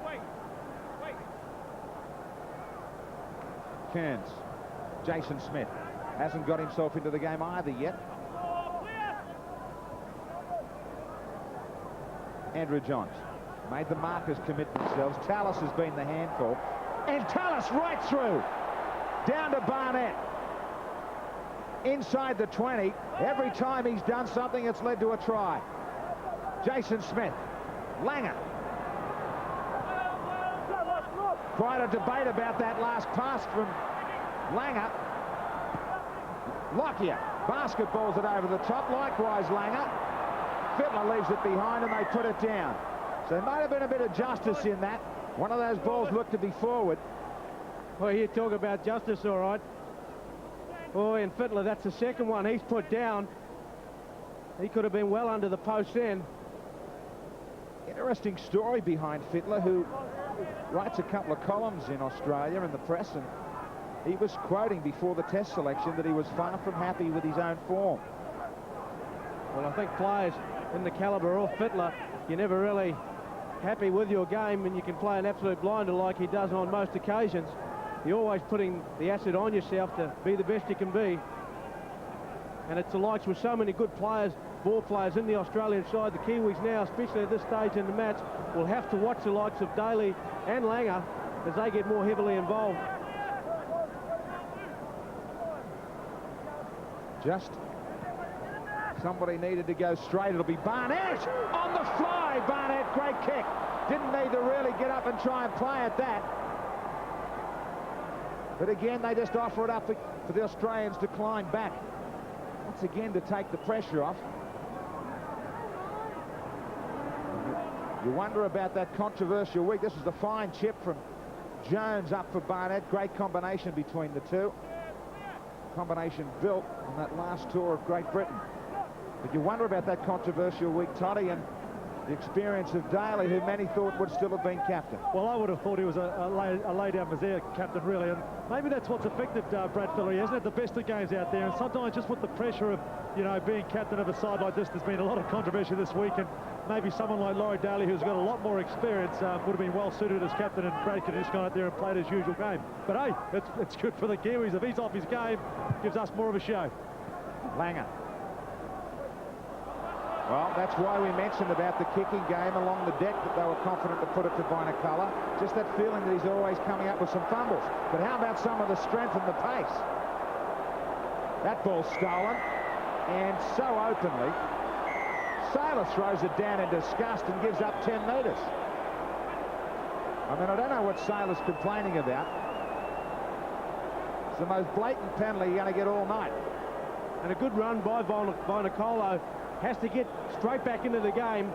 Kearns. Jason Smith hasn't got himself into the game either yet. Andrew Johns made the markers commit themselves. Tallis has been the handful, and Tallis right through down to Barnett inside the 20. Every time he's done something, it's led to a try. Jason Smith. Langer. Quite a debate about that last pass from Langer. Lockyer basketballs it over the top. Likewise Langer. Fittler leaves it behind, and they put it down. So there might have been a bit of justice in that. One of those balls looked to be forward. Well, you talk about justice, all right. Boy, and Fittler, that's the second one he's put down. He could have been well under the post then. Interesting story behind Fittler, who writes a couple of columns in Australia in the press, and he was quoting before the test selection that he was far from happy with his own form. Well, I think players in the calibre of Fittler, you're never really happy with your game, and you can play an absolute blinder like he does on most occasions. You're always putting the acid on yourself to be the best you can be. And it's the likes with so many good players, ball players in the Australian side. The Kiwis now, especially at this stage in the match, will have to watch the likes of Daly and Langer as they get more heavily involved. Just somebody needed to go straight. It'll be Barnett on the fly. Barnett, great kick. Didn't need to really get up and try and play at that. But again, they just offer it up for the Australians to climb back. Once again, to take the pressure off. You wonder about that controversial week. This is the fine chip from Jones up for Barnett. Great combination between the two. Combination built on that last tour of Great Britain. But you wonder about that controversial week, Toddy, and the experience of Daly, who many thought would still have been captain. Well, I would have thought he was a lay-down misère captain, really, and maybe that's what's affected Brad Fittler. He hasn't had the best of games out there, and sometimes just with the pressure of, you know, being captain of a side like this, there's been a lot of controversy this week, and maybe someone like Laurie Daly, who's got a lot more experience, would have been well suited as captain, and Brad could have just gone out there and played his usual game. But hey, it's good for the Kiwis. If he's off his game, gives us more of a show. Langer. Well, that's why we mentioned about the kicking game along the deck, that they were confident to put it to Vinocola. Just that feeling that he's always coming up with some fumbles. But how about some of the strength and the pace? That ball's stolen, and so openly. Sailor throws it down in disgust and gives up 10 metres. I mean, I don't know what Sailor's complaining about. It's the most blatant penalty you're going to get all night. And a good run by Vinocola. Has to get straight back into the game,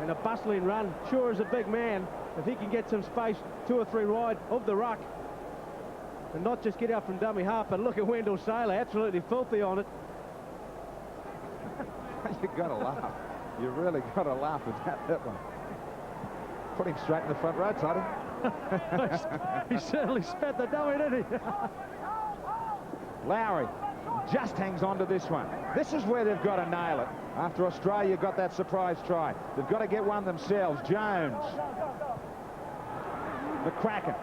and a bustling run. Sure is a big man. If he can get some space 2 or 3 wide of the ruck and not just get out from dummy half, but look at Wendell Sailor, absolutely filthy on it. You've got to laugh. You really got to laugh about that one. Put him straight in the front row, Toddy. He certainly spat the dummy, didn't he? Lowry just hangs on to this one. This is where they've got to nail it. After Australia got that surprise try, they've got to get one themselves. Jones. McCracken.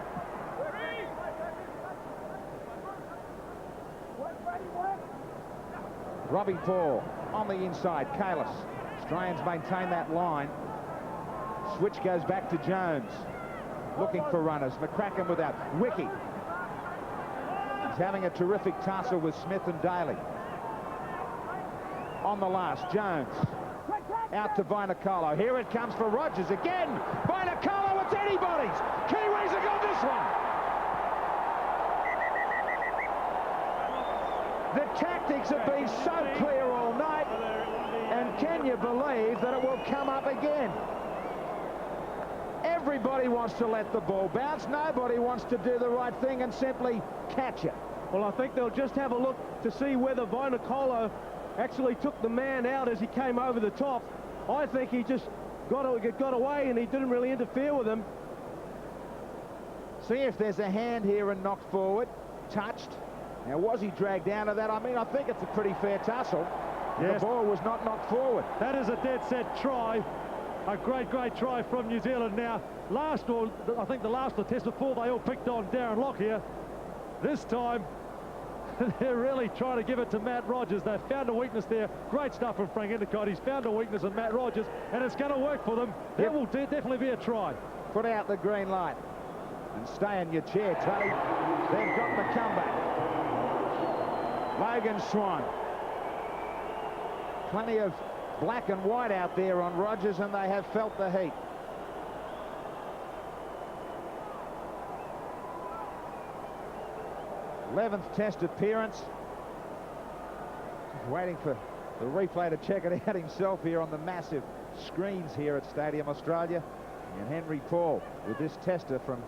Robbie Paul on the inside. Kalis. Australians maintain that line. Switch goes back to Jones. Looking for runners. McCracken without. Wiki. He's having a terrific tussle with Smith and Daly. On the last, Jones. Out to Vinocola. Here it comes for Rogers again. Vinocola, it's anybody's. Kiwis have got this one. The tactics have been so clear all night. And can you believe that it will come up again? Everybody wants to let the ball bounce. Nobody wants to do the right thing and simply catch it. Well, I think they'll just have a look to see whether Vinocola actually took the man out as he came over the top. I think he just got away and he didn't really interfere with him. See if there's a hand here and knocked forward. Touched. Now, was he dragged down to that? I mean, I think it's a pretty fair tussle. Yes. The ball was not knocked forward. That is a dead set try. A great try from New Zealand. Now, I think the last test before they all picked on Darren Lockyer. This time, they're really trying to give it to Matt Rogers. They've found a weakness there. Great stuff from Frank Endicott. He's found a weakness in Matt Rogers, and it's going to work for them. There will definitely be a try. Put out the green light and stay in your chair, Tony. They've got the comeback. Logan Swan. Plenty of black and white out there on Rogers, and they have felt the heat. th Test appearance. Just waiting for the replay to check it out himself here on the massive screens here at Stadium Australia. And Henry Paul with this tester from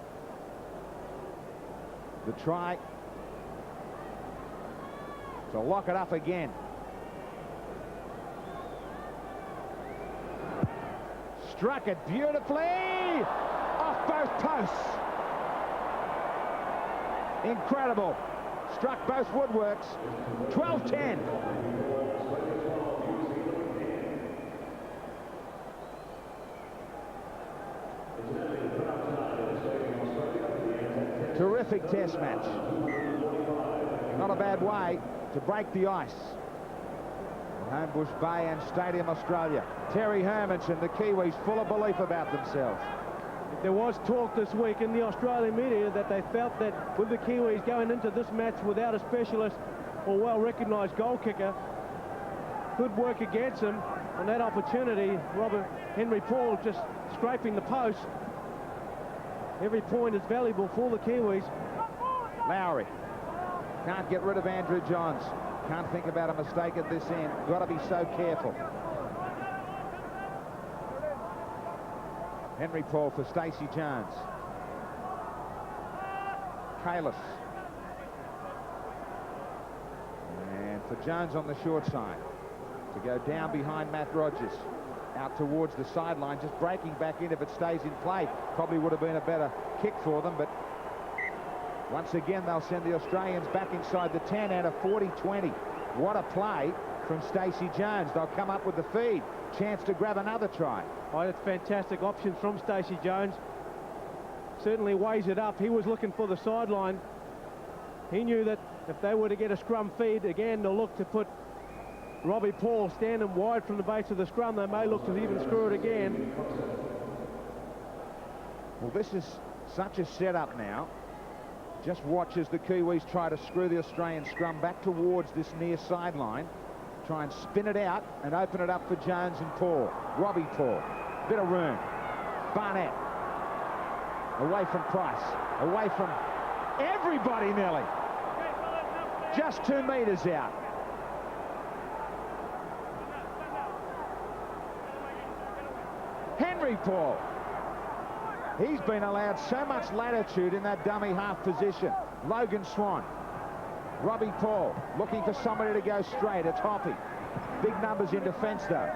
the try to lock it up again. Struck it beautifully off both posts. Incredible. Struck both woodworks. 12-10. Terrific test match. Not a bad way to break the ice. Homebush Bay and Stadium Australia. Terry Hermanson, the Kiwis, full of belief about themselves. There was talk this week in the Australian media that they felt that with the Kiwis going into this match without a specialist or well-recognised goal kicker could work against them. On that opportunity, Henry Paul just scraping the post. Every point is valuable for the Kiwis. Lowry can't get rid of Andrew Johns. Can't think about a mistake at this end. Got to be so careful. Henry Paul for Stacey Jones. Kalis. And for Jones on the short side. To go down behind Matt Rogers. Out towards the sideline, just breaking back in if it stays in play. Probably would have been a better kick for them, but once again they'll send the Australians back inside the 10 and a 40-20. What a play from Stacey Jones. They'll come up with the feed. Chance to grab another try. Oh, that's fantastic options from Stacey Jones. Certainly weighs it up. He was looking for the sideline. He knew that if they were to get a scrum feed, again, they'll look to put Robbie Paul standing wide from the base of the scrum. They may look to even screw it again. Well, this is such a setup now. Just watch as the Kiwis try to screw the Australian scrum back towards this near sideline. Try and spin it out and open it up for Jones and Paul. Robbie Paul. Bit of room. Barnett. Away from Price. Away from everybody nearly. Just 2 metres out. Henry Paul. He's been allowed so much latitude in that dummy half position. Logan Swan. Robbie Paul looking for somebody to go straight. It's Hoppy. Big numbers in defence though.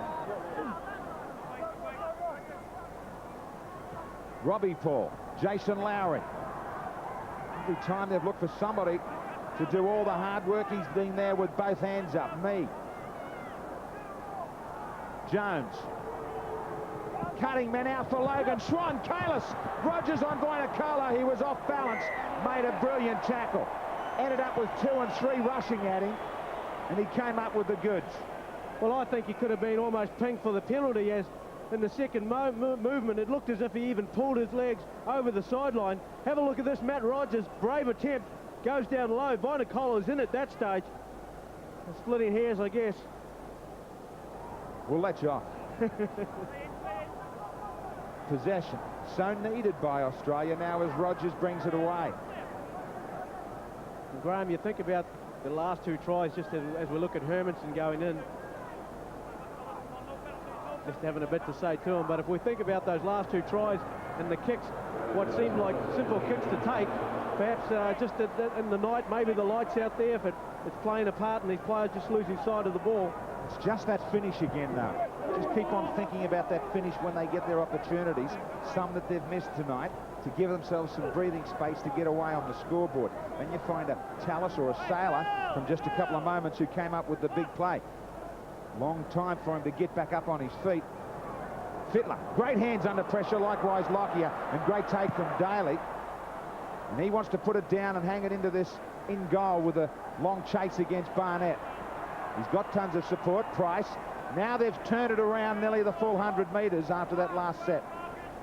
Robbie Paul. Jason Lowry. Every time they've looked for somebody to do all the hard work, he's been there with both hands up. Me. Jones. Cutting men out for Logan Swan. Kalis. Rogers on Vinocola. He was off balance. Made a brilliant tackle. Ended up with 2 and 3 rushing at him. And he came up with the goods. Well, I think he could have been almost pinged for the penalty, as in the second movement it looked as if he even pulled his legs over the sideline. Have a look at this. Matt Rogers, brave attempt, goes down low. Vinocola's in at that stage. Splitting hairs, I guess. We'll let you off. Possession so needed by Australia now as Rogers brings it away. And Graham, you think about the last 2 tries, just as we look at Hermanson going in, just having a bit to say to him, but if we think about those last 2 tries and the kicks, what seemed like simple kicks to take, perhaps just in the night, maybe the lights out there, if it's playing a part and these players just losing sight of the ball. It's just that finish again though. Just keep on thinking about that finish when they get their opportunities, some that they've missed tonight, to give themselves some breathing space to get away on the scoreboard. Then you find a Tallis or a Sailor from just a couple of moments who came up with the big play. Long time for him to get back up on his feet. Fittler, great hands under pressure, likewise Lockyer, and great take from Daly. And he wants to put it down and hang it into this in goal with a long chase against Barnett. He's got tons of support. Price. Now they've turned it around nearly the full 100 metres after that last set.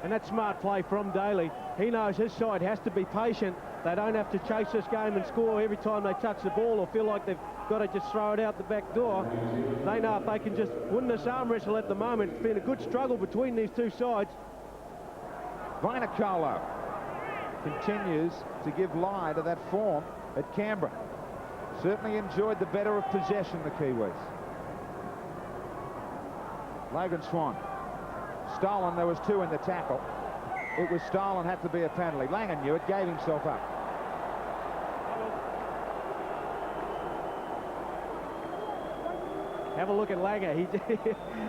And that's smart play from Daly. He knows his side has to be patient. They don't have to chase this game and score every time they touch the ball or feel like they've got to just throw it out the back door. They know if they can just win this arm wrestle at the moment. It's been a good struggle between these 2 sides. Vinocolo continues to give lie to that form at Canberra. Certainly enjoyed the better of possession, the Kiwis. Logan Swan. Stolen, there was 2 in the tackle. It was stolen, had to be a penalty. Langan knew it, gave himself up. Have a look at Langer.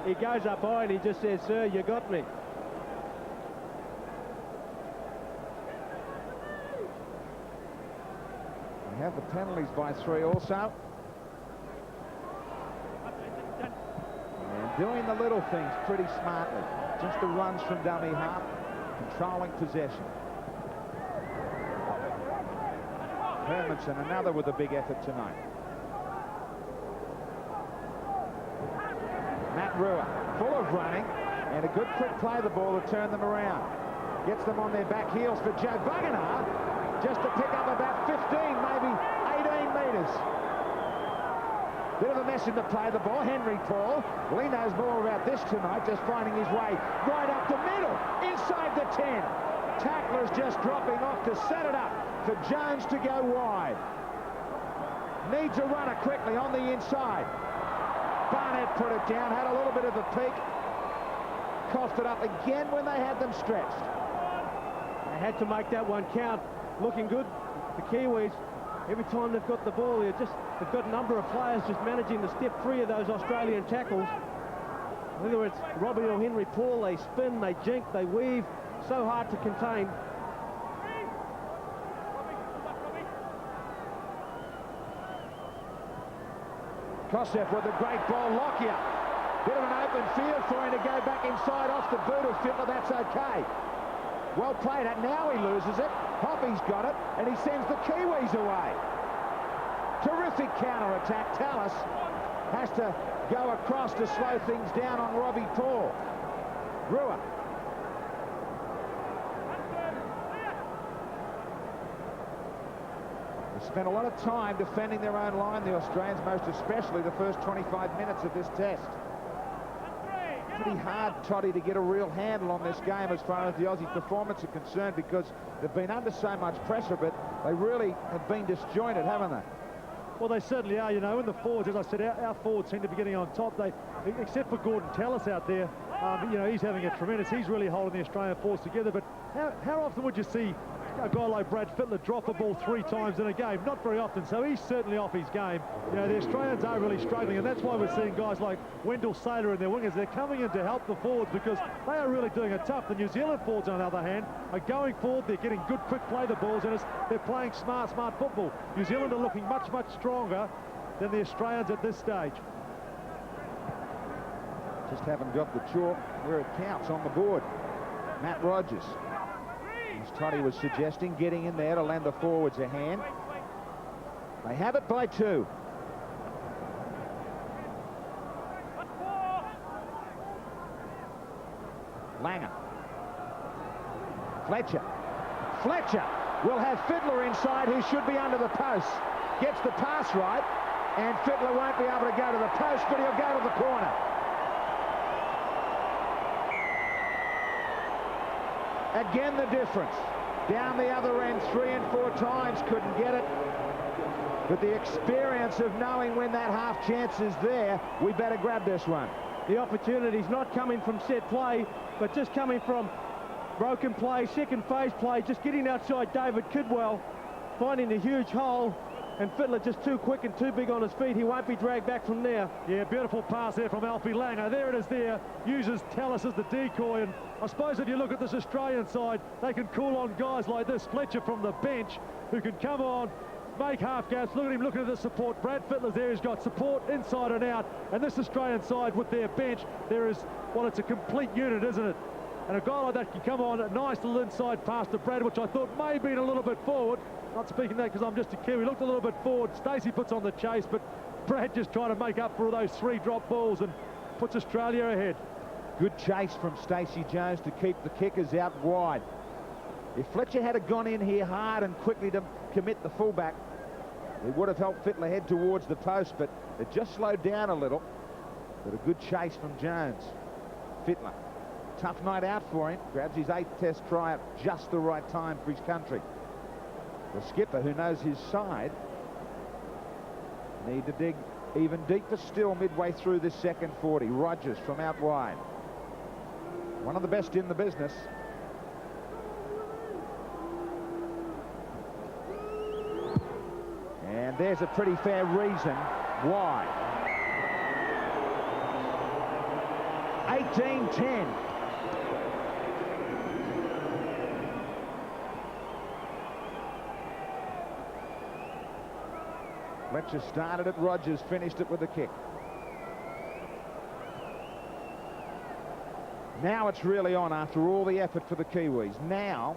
He goes up high and he just says, "Sir, you got me." We have the penalties by 3 also. And doing the little things pretty smartly. Just the runs from dummy half, controlling possession. Hermanson, another with a big effort tonight. Matt Rua, full of running, and a good quick play the ball to turn them around. Gets them on their back heels for Joe Buganar, just to pick up about 15, maybe 18 metres. Bit of a mess in the play the ball. Henry Paul, well, he knows more about this tonight, just finding his way right up the middle, inside the 10. Tackler's just dropping off to set it up for Jones to go wide. Needs a runner quickly on the inside. Barnett put it down, had a little bit of a peek. Coughed it up again when they had them stretched. They had to make that one count. Looking good, the Kiwis. Every time they've got the ball, they've got a number of players just managing to step free of those Australian tackles. Whether it's Robbie or Henry Paul, they spin, they jink, they weave. So hard to contain. Kosef with a great ball. Lockyer. Bit of an open field for him to go back inside off the boot of Fittler. That's okay. Well played. And now he loses it. Hoppy's got it, and he sends the Kiwis away. Terrific counter-attack. Tallis has to go across to slow things down on Robbie Paul. Brewer. They spent a lot of time defending their own line, the Australians, most especially the first 25 minutes of this test. Pretty hard, Toddy, to get a real handle on this game as far as the Aussie performance are concerned, because they've been under so much pressure, but they really have been disjointed, haven't they? Well, they certainly are. You know, in the forwards, as I said, our forwards seem to be getting on top. They, except for Gordon Tallis out there, you know, he's having a tremendous. He's really holding the Australian forwards together. But how often would you see a guy like Brad Fittler drop a ball 3 times in a game? Not very often, so he's certainly off his game. You know, the Australians are really struggling, and that's why we're seeing guys like Wendell Saylor and their wingers. They're coming in to help the forwards because they are really doing it tough. The New Zealand forwards, on the other hand, are going forward. They're getting good, quick play the balls, and they're playing smart football. New Zealand are looking much stronger than the Australians at this stage. Just haven't got the chalk where it counts on the board. Matt Rogers, as Toddy was suggesting, getting in there to lend the forwards a hand. They have it by 2. Langer. Fletcher will have Fittler inside, who should be under the post. Gets the pass right, and Fittler won't be able to go to the post, but he'll go to the corner. Again, the difference. Down the other end 3 and 4 times, couldn't get it. But the experience of knowing when that half chance is there, we better grab this one. The opportunity's not coming from set play, but just coming from broken play, second phase play, just getting outside David Kidwell, finding a huge hole, and Fittler just too quick and too big on his feet. He won't be dragged back from there. Yeah, beautiful pass there from Alfie Langer. There it is there. Uses Tallis as the decoy, and I suppose if you look at this Australian side, they can call on guys like this. Fletcher from the bench, who can come on, make half gaps. Look at him looking at the support. Brad Fittler's there. He's got support inside and out. And this Australian side with their bench, there is, well, it's a complete unit, isn't it? And a guy like that can come on, a nice little inside pass to Brad, which I thought may have been a little bit forward. Not speaking that because I'm just a Kiwi. Looked a little bit forward. Stacey puts on the chase, but Brad just trying to make up for those 3 drop balls and puts Australia ahead. Good chase from Stacey Jones to keep the kickers out wide. If Fletcher had gone in here hard and quickly to commit the fullback, it would have helped Fittler head towards the post, but it just slowed down a little. But a good chase from Jones. Fittler, tough night out for him. Grabs his 8th test try at just the right time for his country. The skipper, who knows his side, need to dig even deeper still midway through this second 40. Rogers from out wide. One of the best in the business. And there's a pretty fair reason why. 18-10. Fletcher started it, Rogers finished it with a kick. Now it's really on after all the effort for the Kiwis. Now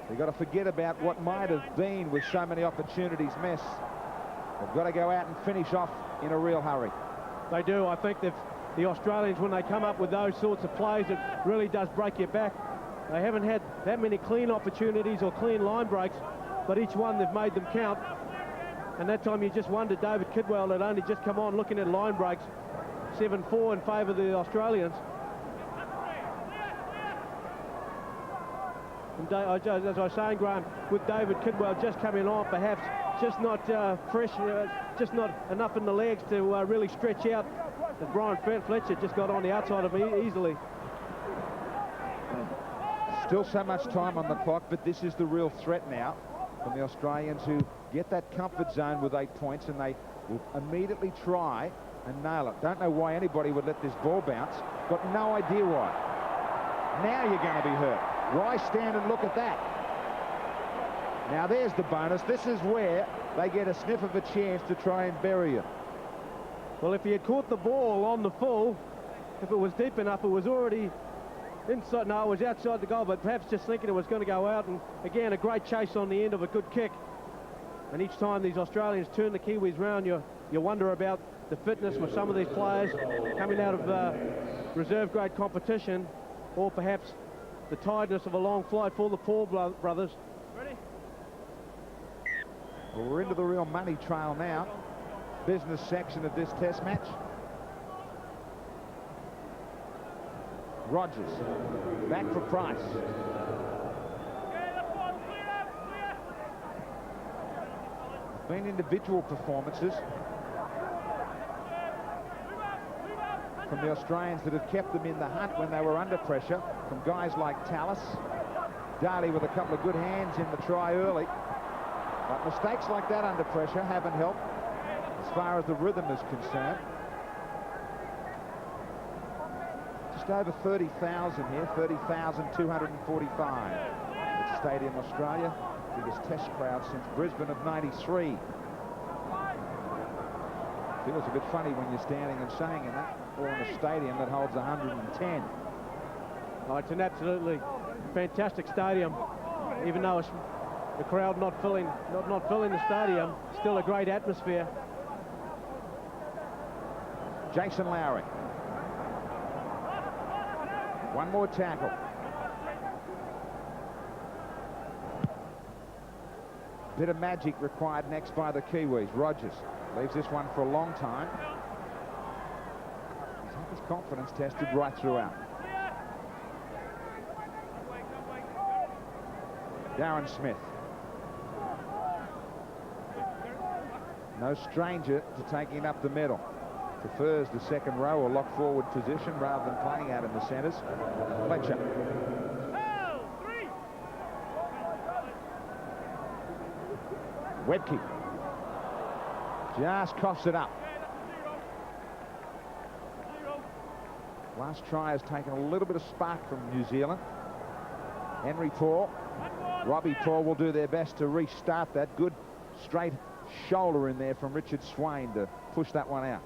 they've got to forget about what might have been with so many opportunities missed. They've got to go out and finish off in a real hurry. They do. I think the Australians, when they come up with those sorts of plays, it really does break your back. They haven't had that many clean opportunities or clean line breaks, but each one they've made them count. And that time you just wondered, David Kidwell had only just come on looking at line breaks. 7-4 in favour of the Australians. And as I was saying, Graham, with David Kidwell just coming on, perhaps just not fresh, just not enough in the legs to really stretch out. And Brian Fletcher just got on the outside of me easily. Still so much time on the clock, but this is the real threat now from the Australians, who get that comfort zone with 8 points, and they will immediately try and nail it. Don't know why anybody would let this ball bounce. Got no idea why. Now you're going to be hurt. Why stand and look at that? Now there's the bonus. This is where they get a sniff of a chance to try and bury you. Well, if he had caught the ball on the full, if it was deep enough, it was already inside. No, it was outside the goal, but perhaps just thinking it was going to go out. And again, a great chase on the end of a good kick. And each time these Australians turn the Kiwis round, you wonder about the fitness with some of these players coming out of reserve grade competition, or perhaps the tiredness of a long flight for the Paul brothers. Ready? Well, we're into the real money trail now. Business section of this test match. Rogers back for Price. Been individual performances from the Australians that have kept them in the hunt when they were under pressure, from guys like Tallis. Daly with a couple of good hands in the try early. But mistakes like that under pressure haven't helped as far as the rhythm is concerned. Just over 30,000 here, 30,245. It's Stadium Australia, biggest test crowd since Brisbane of '93. Feels a bit funny when you're standing and saying in that, or in a stadium that holds 110. Oh, it's an absolutely fantastic stadium, even though it's the crowd not filling the stadium. Still a great atmosphere. Jason Lowry. One more tackle. Bit of magic required next by the Kiwis. Rogers leaves this one for a long time. He's had his confidence tested right throughout. Darren Smith. No stranger to taking up the middle. Prefers the second row or lock forward position rather than playing out in the centres. Fletcher. Webke just coughs it up. Last try has taken a little bit of spark from New Zealand. Henry Paul, Robbie Paul will do their best to restart that. Good straight shoulder in there from Richard Swain to push that one out.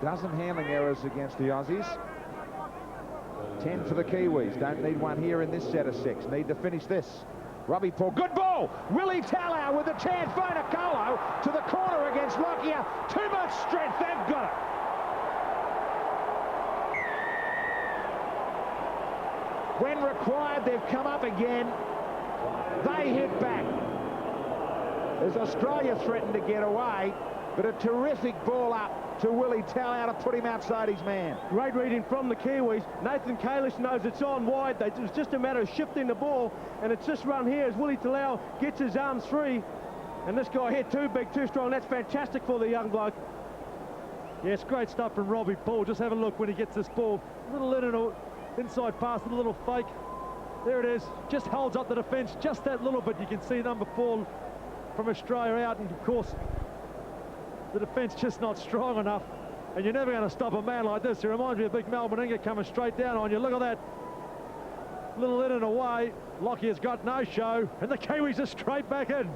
Dozen handling errors against the Aussies. 10 for the Kiwis. Don't need one here in this set of 6. Need to finish this. Robbie Paul, good ball! Willie Tallow with a chance. Vainikolo to the corner against Lockyer. Too much strength, they've got it. When required, they've come up again. They hit back. As Australia threatened to get away, but a terrific ball up to Willie Tallow to put him outside his man. Great reading from the Kiwis. Nathan Kalish knows it's on wide. It's just a matter of shifting the ball, and it's this run here as Willie Tallow gets his arms free. And this guy here, too big, too strong. That's fantastic for the young bloke. Yes, great stuff from Robbie Paul. Just have a look when he gets this ball. A little in and out, inside pass, a little fake. There it is. Just holds up the defence just that little bit. You can see number 4 from Australia out, and of course the defence just not strong enough, and you're never going to stop a man like this. It reminds me of big Melbourne Inga coming straight down on you. Look at that. Little in and away. Lockyer's got no show, and the Kiwis are straight back in.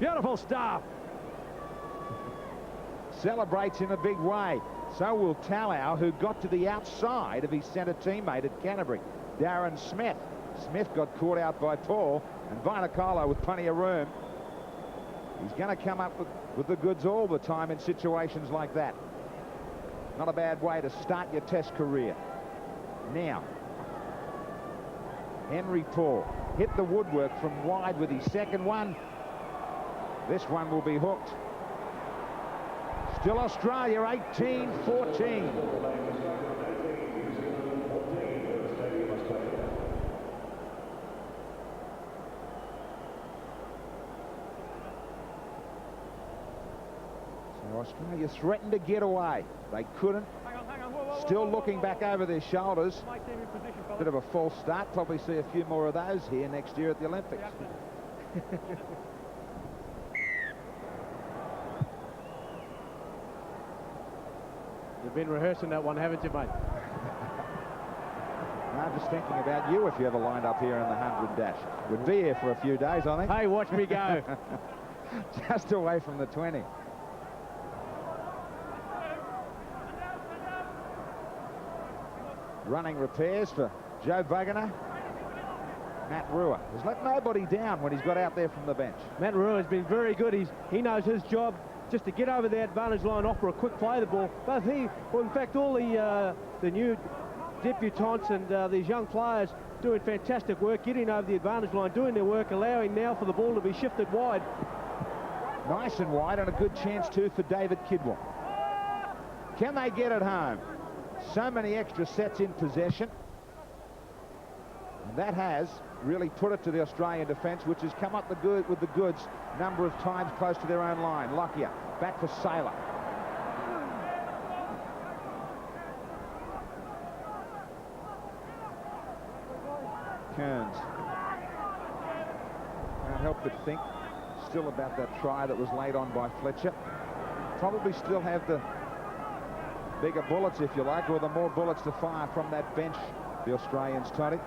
Beautiful stuff. Celebrates in a big way. So will Tallow, who got to the outside of his centre teammate at Canterbury, Darren Smith. Smith got caught out by Paul, and Vainikolo with plenty of room. He's going to come up with the goods all the time in situations like that. Not a bad way to start your test career. Now, Henry Paul hit the woodwork from wide with his second one. This one will be hooked. Still Australia, 18-14. Australia threatened to get away. They couldn't. Hang on. Whoa, Still looking back over their shoulders. Bit of a false start. Probably see a few more of those here next year at the Olympics. You've been rehearsing that one, haven't you, mate? I'm just thinking about you if you ever lined up here in the 100 dash. We'd be here for a few days, I think. Hey, watch me go. Just away from the 20. Running repairs for Joe Vagana. Matt Rua has let nobody down when he's got out there from the bench. Matt Rua has been very good. He knows his job, just to get over the advantage line, offer a quick play of the ball. Both he, well, in fact, all the new debutants and these young players doing fantastic work, getting over the advantage line, doing their work, allowing now for the ball to be shifted wide. Nice and wide, and a good chance too for David Kidwell. Can they get it home? So many extra sets in possession. And that has really put it to the Australian defence, which has come up with the goods a number of times close to their own line. Lockyer, back for Saylor. Kearns. Can't help but think still about that try that was laid on by Fletcher. Probably still have the bigger bullets, if you like, or the more bullets to fire from that bench, the Australians, Toddy.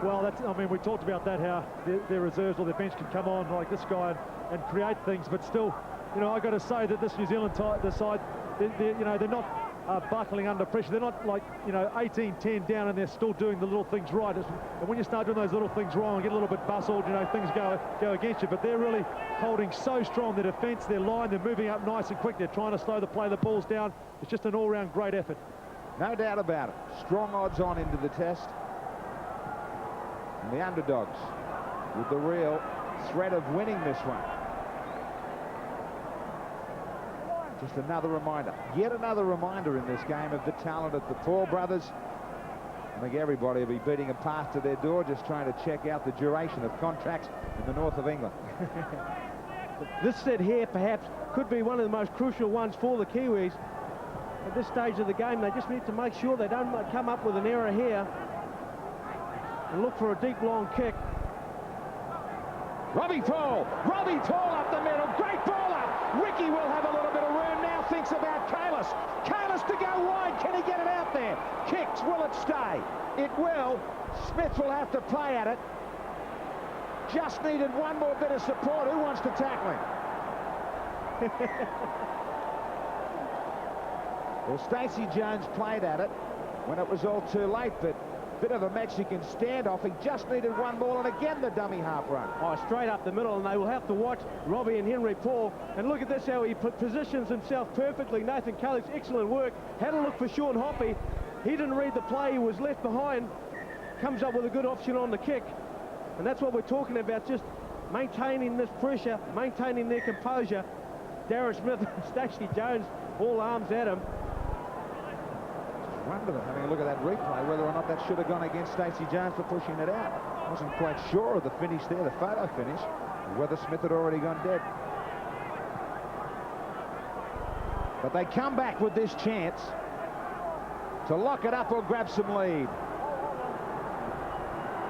Well, I mean, we talked about that, how their reserves or their bench can come on like this guy and create things, but still, you know, I've got to say that this New Zealand side, you know, they're not buckling under pressure. They're not like, you know, 18-10 down and they're still doing the little things right. And when you start doing those little things wrong and get a little bit bustled, you know, things go against you. But they're really holding so strong, their defence, their line, they're moving up nice and quick. They're trying to slow the play, the balls down. It's just an all-round great effort. No doubt about it. Strong odds on into the test. And the underdogs with the real threat of winning this one. Just another reminder, yet another reminder in this game of the talent of the Paul brothers. I think everybody will be beating a path to their door, just trying to check out the duration of contracts in the north of England. This set here perhaps could be one of the most crucial ones for the Kiwis. At this stage of the game, they just need to make sure they don't come up with an error here and look for a deep, long kick. Robbie Paul up the middle, great ball up. Ricky will have a little bit of room now, thinks about Kalis. Kalis to go wide, can he get it out there? Kicks, will it stay? It will. Smith will have to play at it. Just needed one more bit of support. Who wants to tackle him? Well, Stacey Jones played at it when it was all too late, but bit of a Mexican standoff. He just needed one ball, and again the dummy half run. Oh, straight up the middle, and they will have to watch Robbie and Henry Paul. And look at this, how he positions himself perfectly. Nathan Kelly's excellent work. Had a look for Sean Hoppy. He didn't read the play. He was left behind. Comes up with a good option on the kick. And that's what we're talking about, just maintaining this pressure, maintaining their composure. Darren Smith, Stacey Jones, all arms at him. Wonder, having a look at that replay, whether or not that should have gone against Stacey Jones for pushing it out. Wasn't quite sure of the finish there, the photo finish, whether Smith had already gone dead. But they come back with this chance to lock it up or grab some lead.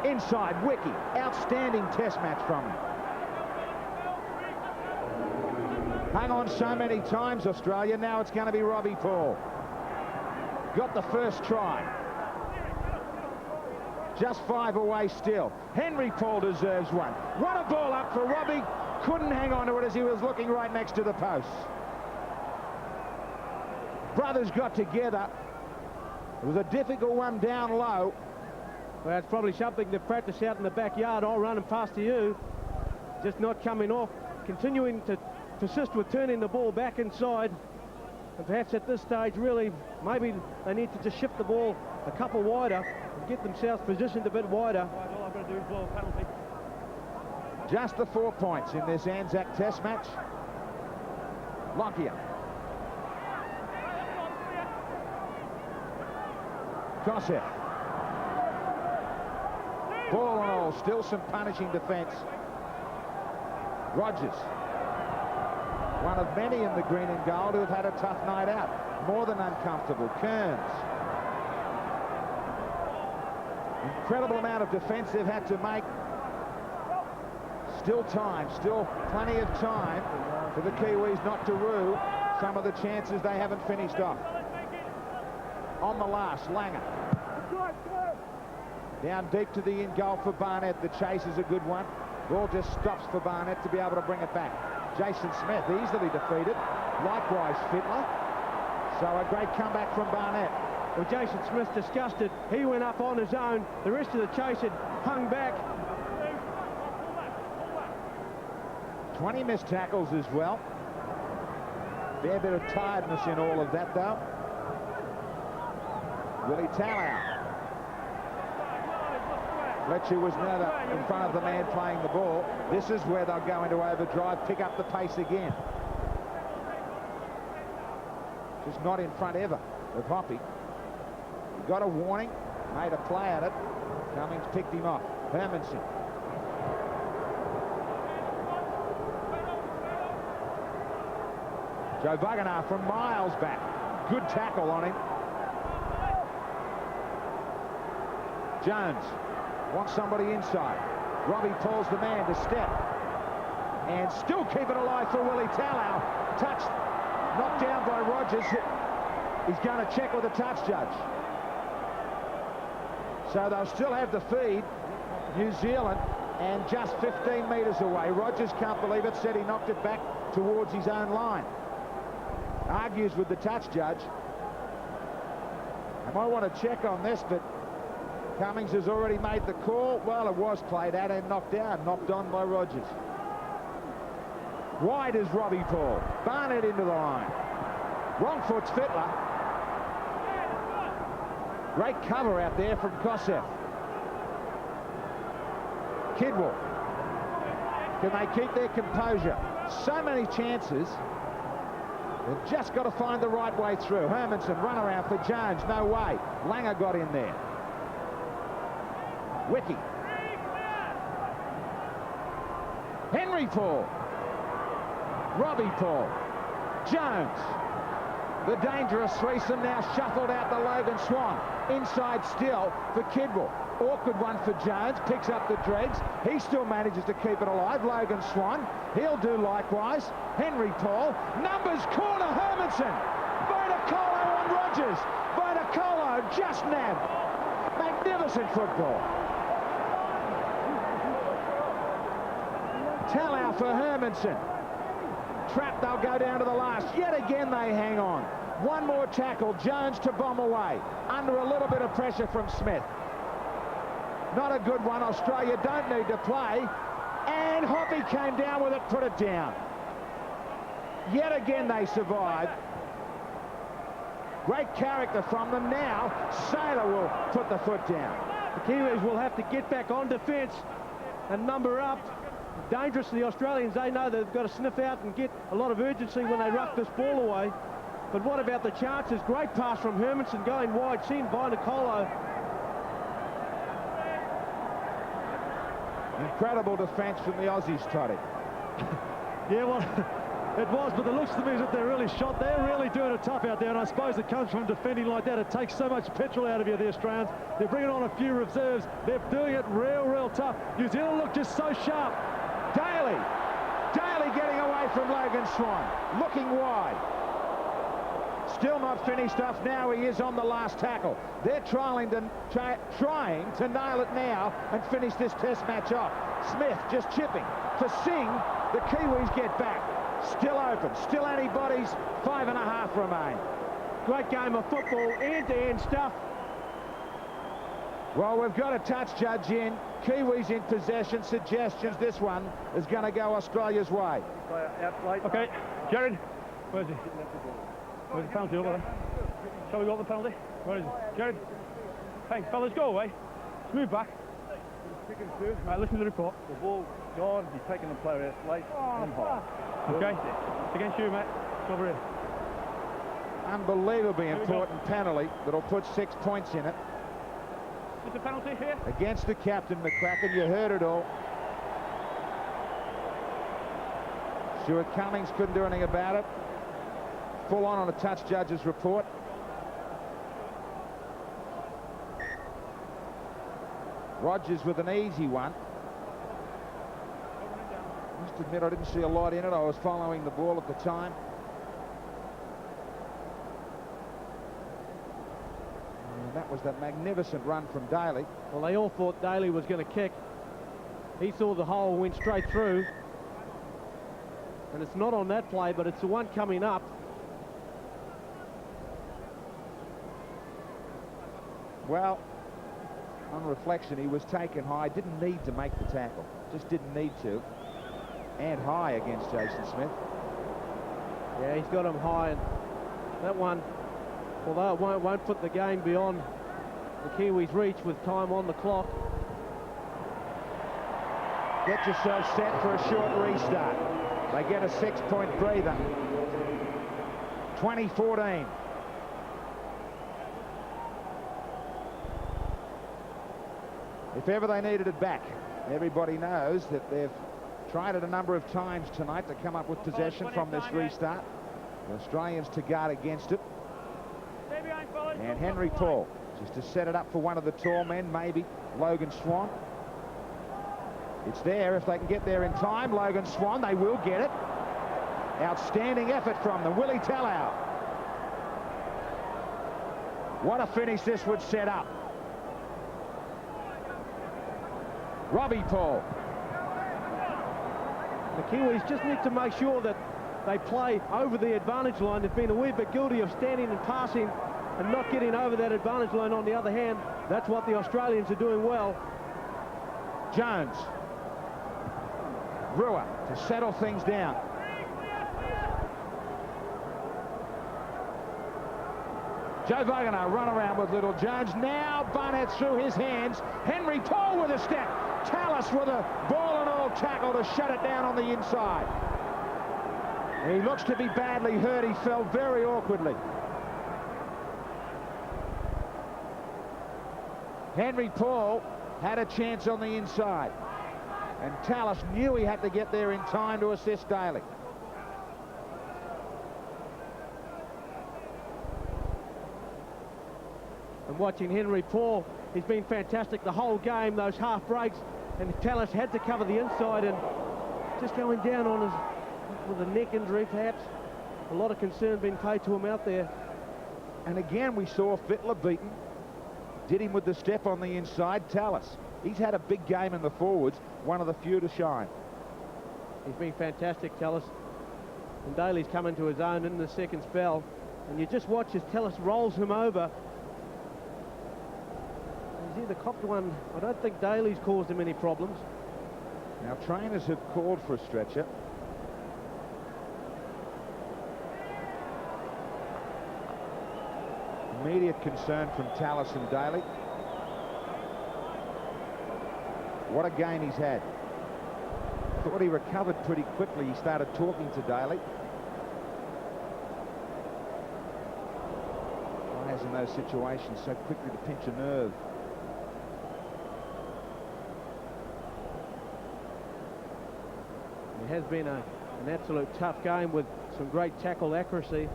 Inside, Wiki. Outstanding test match from him. Hung on so many times, Australia. Now it's going to be Robbie Paul. Got the first try. Just 5 away still. Henry Paul deserves one. What a ball up for Robbie. Couldn't hang on to it as he was looking right next to the post. Brothers got together. It was a difficult one down low. Well, it's probably something to practice out in the backyard. I'll run and pass to you. Just not coming off. Continuing to persist with turning the ball back inside. And perhaps at this stage, really, maybe they need to just shift the ball a couple wider and get themselves positioned a bit wider. All I've got to do is blow a penalty. Just the 4 points in this Anzac test match. Lockyer. Kosef. Ball and all, still some punishing defence. Rogers. One of many in the green and gold who have had a tough night out. More than uncomfortable. Kearns. Incredible amount of defence they've had to make. Still time, still plenty of time for the Kiwis not to rue some of the chances they haven't finished off. On the last, Langer. Down deep to the in goal for Barnett. The chase is a good one. Ball just stops for Barnett to be able to bring it back. Jason Smith easily defeated. Likewise Fittler. So a great comeback from Barnett. Well, Jason Smith disgusted. He went up on his own. The rest of the chase had hung back. 20 missed tackles as well. Fair bit of tiredness in all of that, though. Willie Tallow. Fletcher was never in front of the man playing the ball. This is where they'll go into overdrive, pick up the pace again. Just not in front ever of Hoppy. He got a warning, made a play at it. Cummings picked him off. Hermanson. Joe Vaganar from miles back. Good tackle on him. Jones wants somebody inside. Robbie Paul's the man to step. And still keep it alive for Willie Tallow. Touched, knocked down by Rogers. He's going to check with the touch judge. So they'll still have the feed. New Zealand, and just 15 metres away. Rogers can't believe it, said he knocked it back towards his own line. Argues with the touch judge. I might want to check on this, but Cummings has already made the call. Well, it was played at and knocked down, knocked on by Rogers. Wide is Robbie Paul. Barnett into the line. Wrong foot's Fittler. Great cover out there from Kosef. Kidwell. Can they keep their composure? So many chances. They've just got to find the right way through. Hermanson, run around for Jones. No way. Langer got in there. Wiki. Henry Paul. Robbie Paul. Jones. The dangerous threesome now shuffled out to Logan Swan. Inside still for Kidwell. Awkward one for Jones. Picks up the dregs. He still manages to keep it alive. Logan Swan. He'll do likewise. Henry Paul. Numbers corner. Hermanson. Votacolo on Rogers. Votacolo just nabbed. Magnificent football. Tallow for Hermanson. Trapped, they'll go down to the last. Yet again they hang on. One more tackle. Jones to bomb away. Under a little bit of pressure from Smith. Not a good one. Australia don't need to play. And Hoppy came down with it, put it down. Yet again they survive. Great character from them. Now Saylor will put the foot down. The Kiwis will have to get back on defence and number up. Dangerous to the Australians. They know they've got to sniff out and get a lot of urgency when they ruck this ball away. But what about the chances? Great pass from Hermanson going wide, seen by Nicolo. Incredible defence from the Aussies, Toddy. Yeah, well, it was, but it looks to me as if they're really shot. They're really doing it tough out there, and I suppose it comes from defending like that. It takes so much petrol out of you, the Australians. They're bringing on a few reserves. They're doing it real tough. New Zealand look just so sharp. Daly getting away from Logan Swan. Looking wide. Still not finished off now. He is on the last tackle. They're trying to nail it now and finish this test match off. Smith just chipping. For Singh, the Kiwis get back. Still open. Still antibodies. 5.5 remain. Great game of football. End-to-end stuff. Well, we've got a touch judge in. Kiwis in possession. Suggestions. This one is going to go Australia's way. Okay, Jared. Where's he? Where's the penalty over there? Shall we got the penalty? Where is it? Jared. Hey, fellas, go away. Let's move back. Right, listen to the report. The ball gone. He's taking the player out late and high. Okay. It's against you, mate. It's over here. Unbelievably important penalty that'll put 6 points in it. Is the penalty here? Against the captain, McCracken. You heard it all. Stuart Cummings couldn't do anything about it. Full on a touch judge's report. Rogers with an easy one. I must admit I didn't see a lot in it. I was following the ball at the time. And that was that magnificent run from Daly. Well, they all thought Daly was going to kick. He saw the hole, went straight through. And it's not on that play, but it's the one coming up. Well, on reflection, he was taken high, didn't need to make the tackle, just didn't need to. And high against Jason Smith. Yeah, he's got him high, and that one, although it won't put the game beyond the Kiwis' reach with time on the clock. Get yourself set for a short restart. They get a 6-point breather. 20-14. If ever they needed it back, everybody knows that they've tried it a number of times tonight to come up with possession from this restart. The Australians to guard against it. And Henry Paul just to set it up for one of the tall men, maybe Logan Swan. It's there if they can get there in time. Logan Swan, they will get it. Outstanding effort from them. Willie Tallow. What a finish this would set up. Robbie Paul. The Kiwis just need to make sure that they play over the advantage line. They've been a wee bit guilty of standing and passing and not getting over that advantage line. On the other hand, that's what the Australians are doing well. Jones. Brewer to settle things down. Joe Vagana run around with little Jones. Now Barnett through his hands. Henry Paul with a step. Tallis with a ball and all tackle to shut it down on the inside. He looks to be badly hurt. He fell very awkwardly. Henry Paul had a chance on the inside, and Tallis knew he had to get there in time to assist Daly. And watching Henry Paul, he's been fantastic the whole game, those half breaks, and Tallis had to cover the inside and just going down on his with a neck injury perhaps. A lot of concern being paid to him out there. And again we saw Fittler beaten. Did him with the step on the inside. Tallis, he's had a big game in the forwards, one of the few to shine. He's been fantastic, Tallis. And Daly's come into his own in the second spell, and you just watch as Tallis rolls him over. He's either copped one. I don't think Daly's caused him any problems. Now trainers have called for a stretcher. Immediate concern from Tallis and Daly. What a game he's had. Thought he recovered pretty quickly. He started talking to Daly. Players in those situations so quickly to pinch a nerve. It has been an absolute tough game with some great tackle accuracy.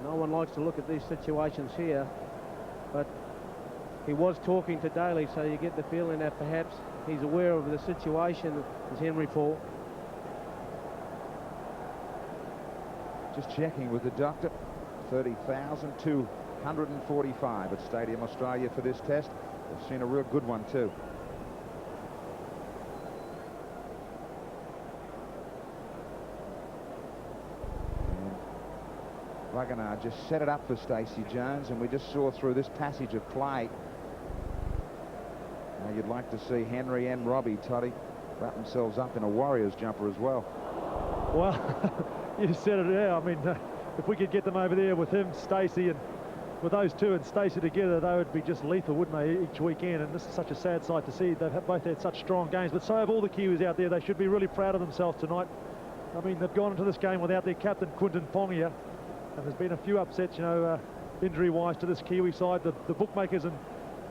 No one likes to look at these situations here, but he was talking to Daly, so you get the feeling that perhaps he's aware of the situation as Henry Paul. Just checking with the doctor. 30,245 at Stadium Australia for this test. They've seen a real good one too. Wagner just set it up for Stacey Jones, and we just saw through this passage of play. Now you'd like to see Henry and Robbie, Toddy, wrap themselves up in a Warriors jumper as well. Well, you said it there. I mean, if we could get them over there with him, Stacey, and with those two and Stacey together, they would be just lethal, wouldn't they, each weekend? And this is such a sad sight to see. They've both had such strong games, but so have all the Kiwis out there. They should be really proud of themselves tonight. I mean, they've gone into this game without their captain, Quinton Pongia. And there's been a few upsets, you know, injury-wise to this Kiwi side. The bookmakers and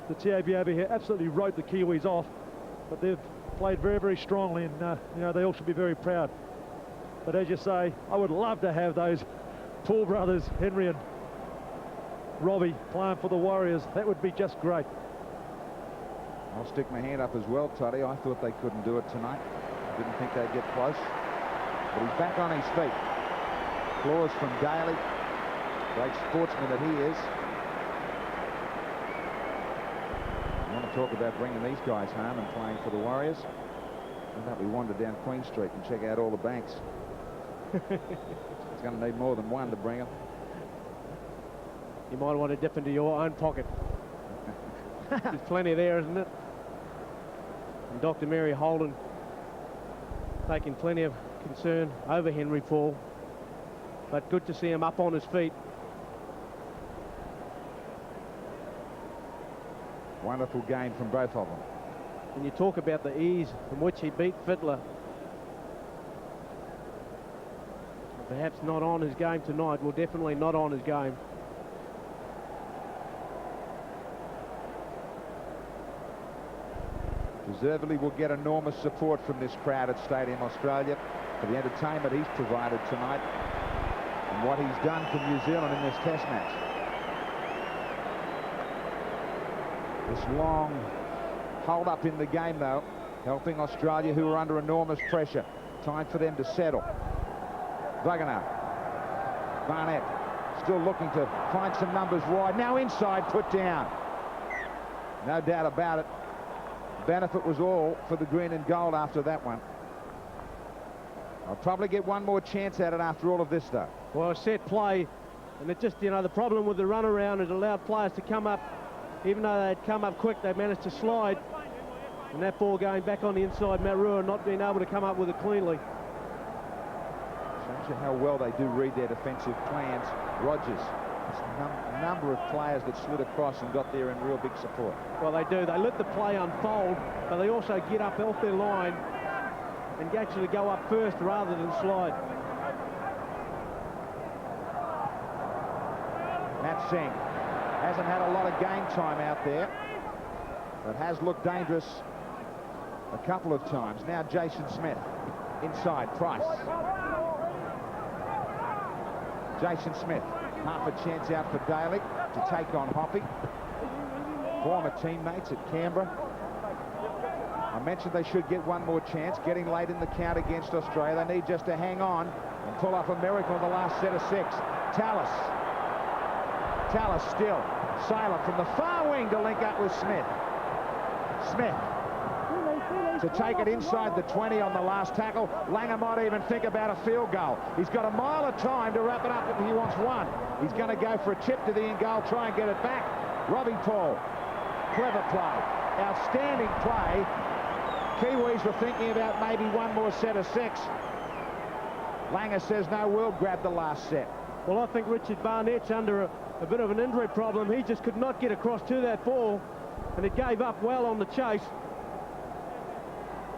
the TAB over here absolutely wrote the Kiwis off. But they've played very, very strongly, and, you know, they all should be very proud. But as you say, I would love to have those Paul brothers, Henry and Robbie, playing for the Warriors. That would be just great. I'll stick my hand up as well, Toddy. I thought they couldn't do it tonight. Didn't think they'd get close. But he's back on his feet. Applause from Daly. Great sportsman that he is. I want to talk about bringing these guys home and playing for the Warriors. How about we wander down Queen Street and check out all the banks? It's going to need more than one to bring them. you might want to dip into your own pocket. There's plenty there, isn't it? And Dr. Mary Holden taking plenty of concern over Henry Paul, but good to see him up on his feet. Wonderful game from both of them. When you talk about the ease from which he beat Fittler, perhaps not on his game tonight. Well, definitely not on his game. Deservedly will get enormous support from this crowd at Stadium Australia for the entertainment he's provided tonight and what he's done for New Zealand in this Test match. This long hold up in the game, though, helping Australia, who are under enormous pressure. Time for them to settle. Wagner. Barnett still looking to find some numbers wide. Now inside, put down. No doubt about it. Benefit was all for the green and gold after that one. I'll probably get one more chance at it after all of this, though. Well, a set play, and it just, you know, the problem with the runaround is it allowed players to come up. Even though they'd come up quick, they managed to slide. And that ball going back on the inside, Matt Rua not being able to come up with it cleanly. Shows you how well they do read their defensive plans. Rogers, a number of players that slid across and got there in real big support. Well, they do. They let the play unfold, but they also get up off their line and actually go up first rather than slide. Matt Singh hasn't had a lot of game time out there, but has looked dangerous a couple of times. Now Jason Smith inside. Price. Jason Smith, half a chance out for Daly to take on Hoppy. Former teammates at Canberra. I mentioned they should get one more chance, getting late in the count against Australia. They need just to hang on and pull off a miracle in the last set of 6. Tallis still silent from the far wing to link up with Smith. Smith to take it inside the 20 on the last tackle. Langer might even think about a field goal. He's got a mile of time to wrap it up if he wants one. He's going to go for a chip to the in goal, try and get it back. Robbie Paul, clever play, outstanding play. Kiwis were thinking about maybe one more set of 6. Langer says no, we'll grab the last set. Well, I think Richard Barnett's under a bit of an injury problem. He just could not get across to that ball, and it gave up well on the chase.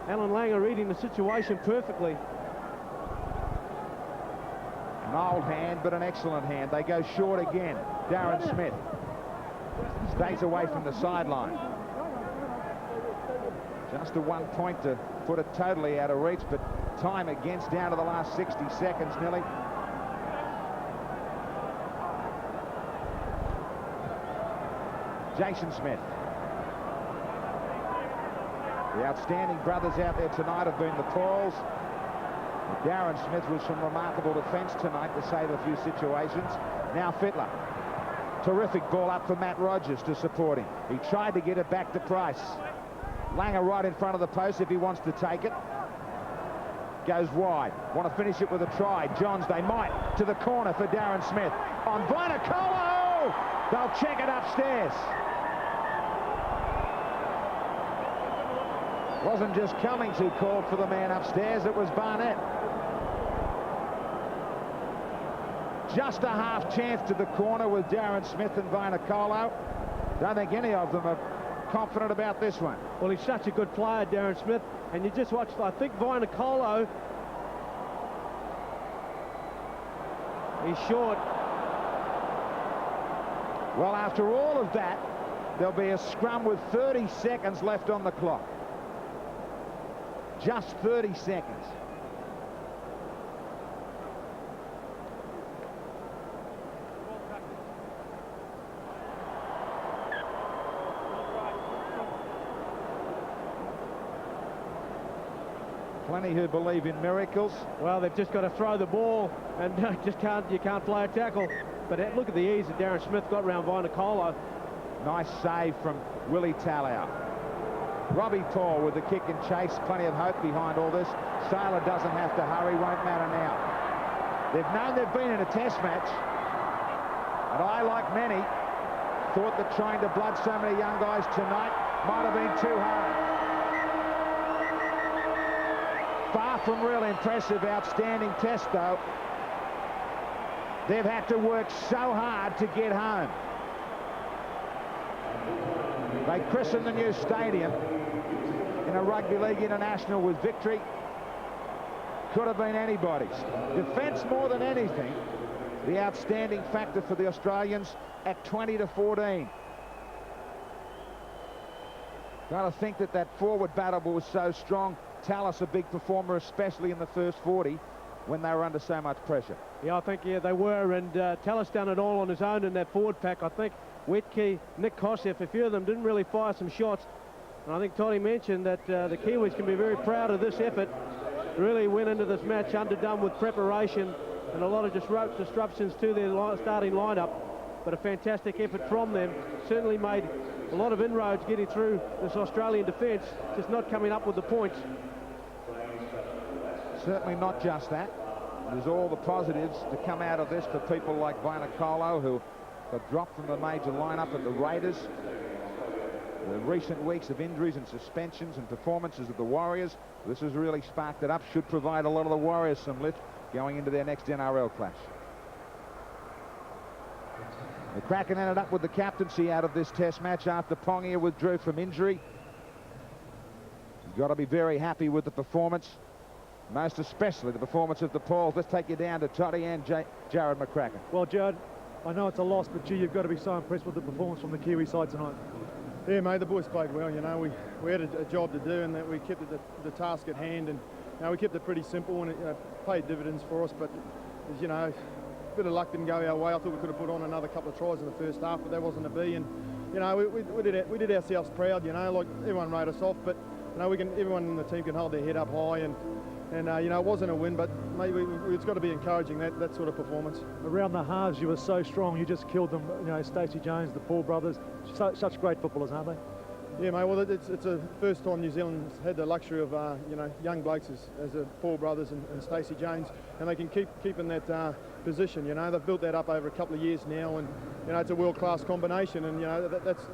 Alan Langer reading the situation perfectly. An old hand, but an excellent hand. They go short again. Darren Smith stays away from the sideline. Just a 1 point to put it totally out of reach, but time against, down to the last 60 seconds nearly. Jason Smith. The outstanding brothers out there tonight have been the Pauls. Darren Smith was some remarkable defence tonight to save a few situations. Now Fittler. Terrific ball up for Matt Rogers to support him. He tried to get it back to Price. Langer right in front of the post if he wants to take it. Goes wide. Want to finish it with a try. Johns, they might. To the corner for Darren Smith. On Vainikolo! They'll check it upstairs. Wasn't just Cummings who called for the man upstairs, it was Barnett. Just a half chance to the corner with Darren Smith and Vainikolo. Don't think any of them are confident about this one. Well, he's such a good player, Darren Smith, and you just watch, I think Vainikolo, he's short. Well, after all of that, there'll be a scrum with 30 seconds left on the clock. Just 30 seconds. Plenty who believe in miracles. Well, they've just got to throw the ball and you can't play a tackle. But look at the ease that Darren Smith got around Vainikolo. Nice save from Willie Talau. Robbie Paul with the kick and chase. Plenty of hope behind all this. Saylor doesn't have to hurry, won't matter now. They've known they've been in a test match. And I, like many, thought that trying to blood so many young guys tonight might have been too hard. Far from real impressive, outstanding test, though. They've had to work so hard to get home. They christened the new stadium in a Rugby League International with victory. Could have been anybody's. Defence more than anything, the outstanding factor for the Australians at 20-14. Got to think that that forward battle was so strong. Tallis, a big performer, especially in the first 40, when they were under so much pressure. Yeah, I think, yeah, they were, and Tallis done it all on his own in that forward pack. I think Wetke, Nick Kosef, a few of them didn't really fire some shots. And I think Toddy mentioned that the Kiwis can be very proud of this effort. Really went into this match underdone with preparation and a lot of disruptions to their starting lineup. But a fantastic effort from them. Certainly made a lot of inroads getting through this Australian defence, just not coming up with the points. Certainly not just that. There's all the positives to come out of this for people like Vainikolo, who got dropped from the major lineup at the Raiders. The recent weeks of injuries and suspensions and performances of the Warriors, this has really sparked it up, should provide a lot of the Warriors some lift going into their next NRL clash. The Kraken ended up with the captaincy out of this test match after Pongia withdrew from injury. You've got to be very happy with the performance, most especially the performance of the Pauls. Let's take you down to Toddy and Jared McCracken. Well, Jared, I know it's a loss, but gee, you've got to be so impressed with the performance from the Kiwi side tonight. Yeah, mate, the boys played well. You know, we had a job to do, and that we kept the task at hand, and you know, we kept it pretty simple, and it paid dividends for us. But as you know, a bit of luck didn't go our way. I thought we could have put on another couple of tries in the first half, but that wasn't to be. And you know, we did ourselves proud. You know, like everyone wrote us off, but you know, everyone in the team can hold their head up high, and you know, it wasn't a win, but maybe it's got to be encouraging, that sort of performance. Around the halves, you were so strong. You just killed them. You know, Stacey Jones, the Paul brothers, such great footballers, aren't they? Yeah, mate. Well, it's the first time New Zealand's had the luxury of you know, young blokes as the Paul brothers and Stacey Jones, and they can keep in that position. You know, they've built that up over a couple of years now, and you know, it's a world-class combination, and you know, that's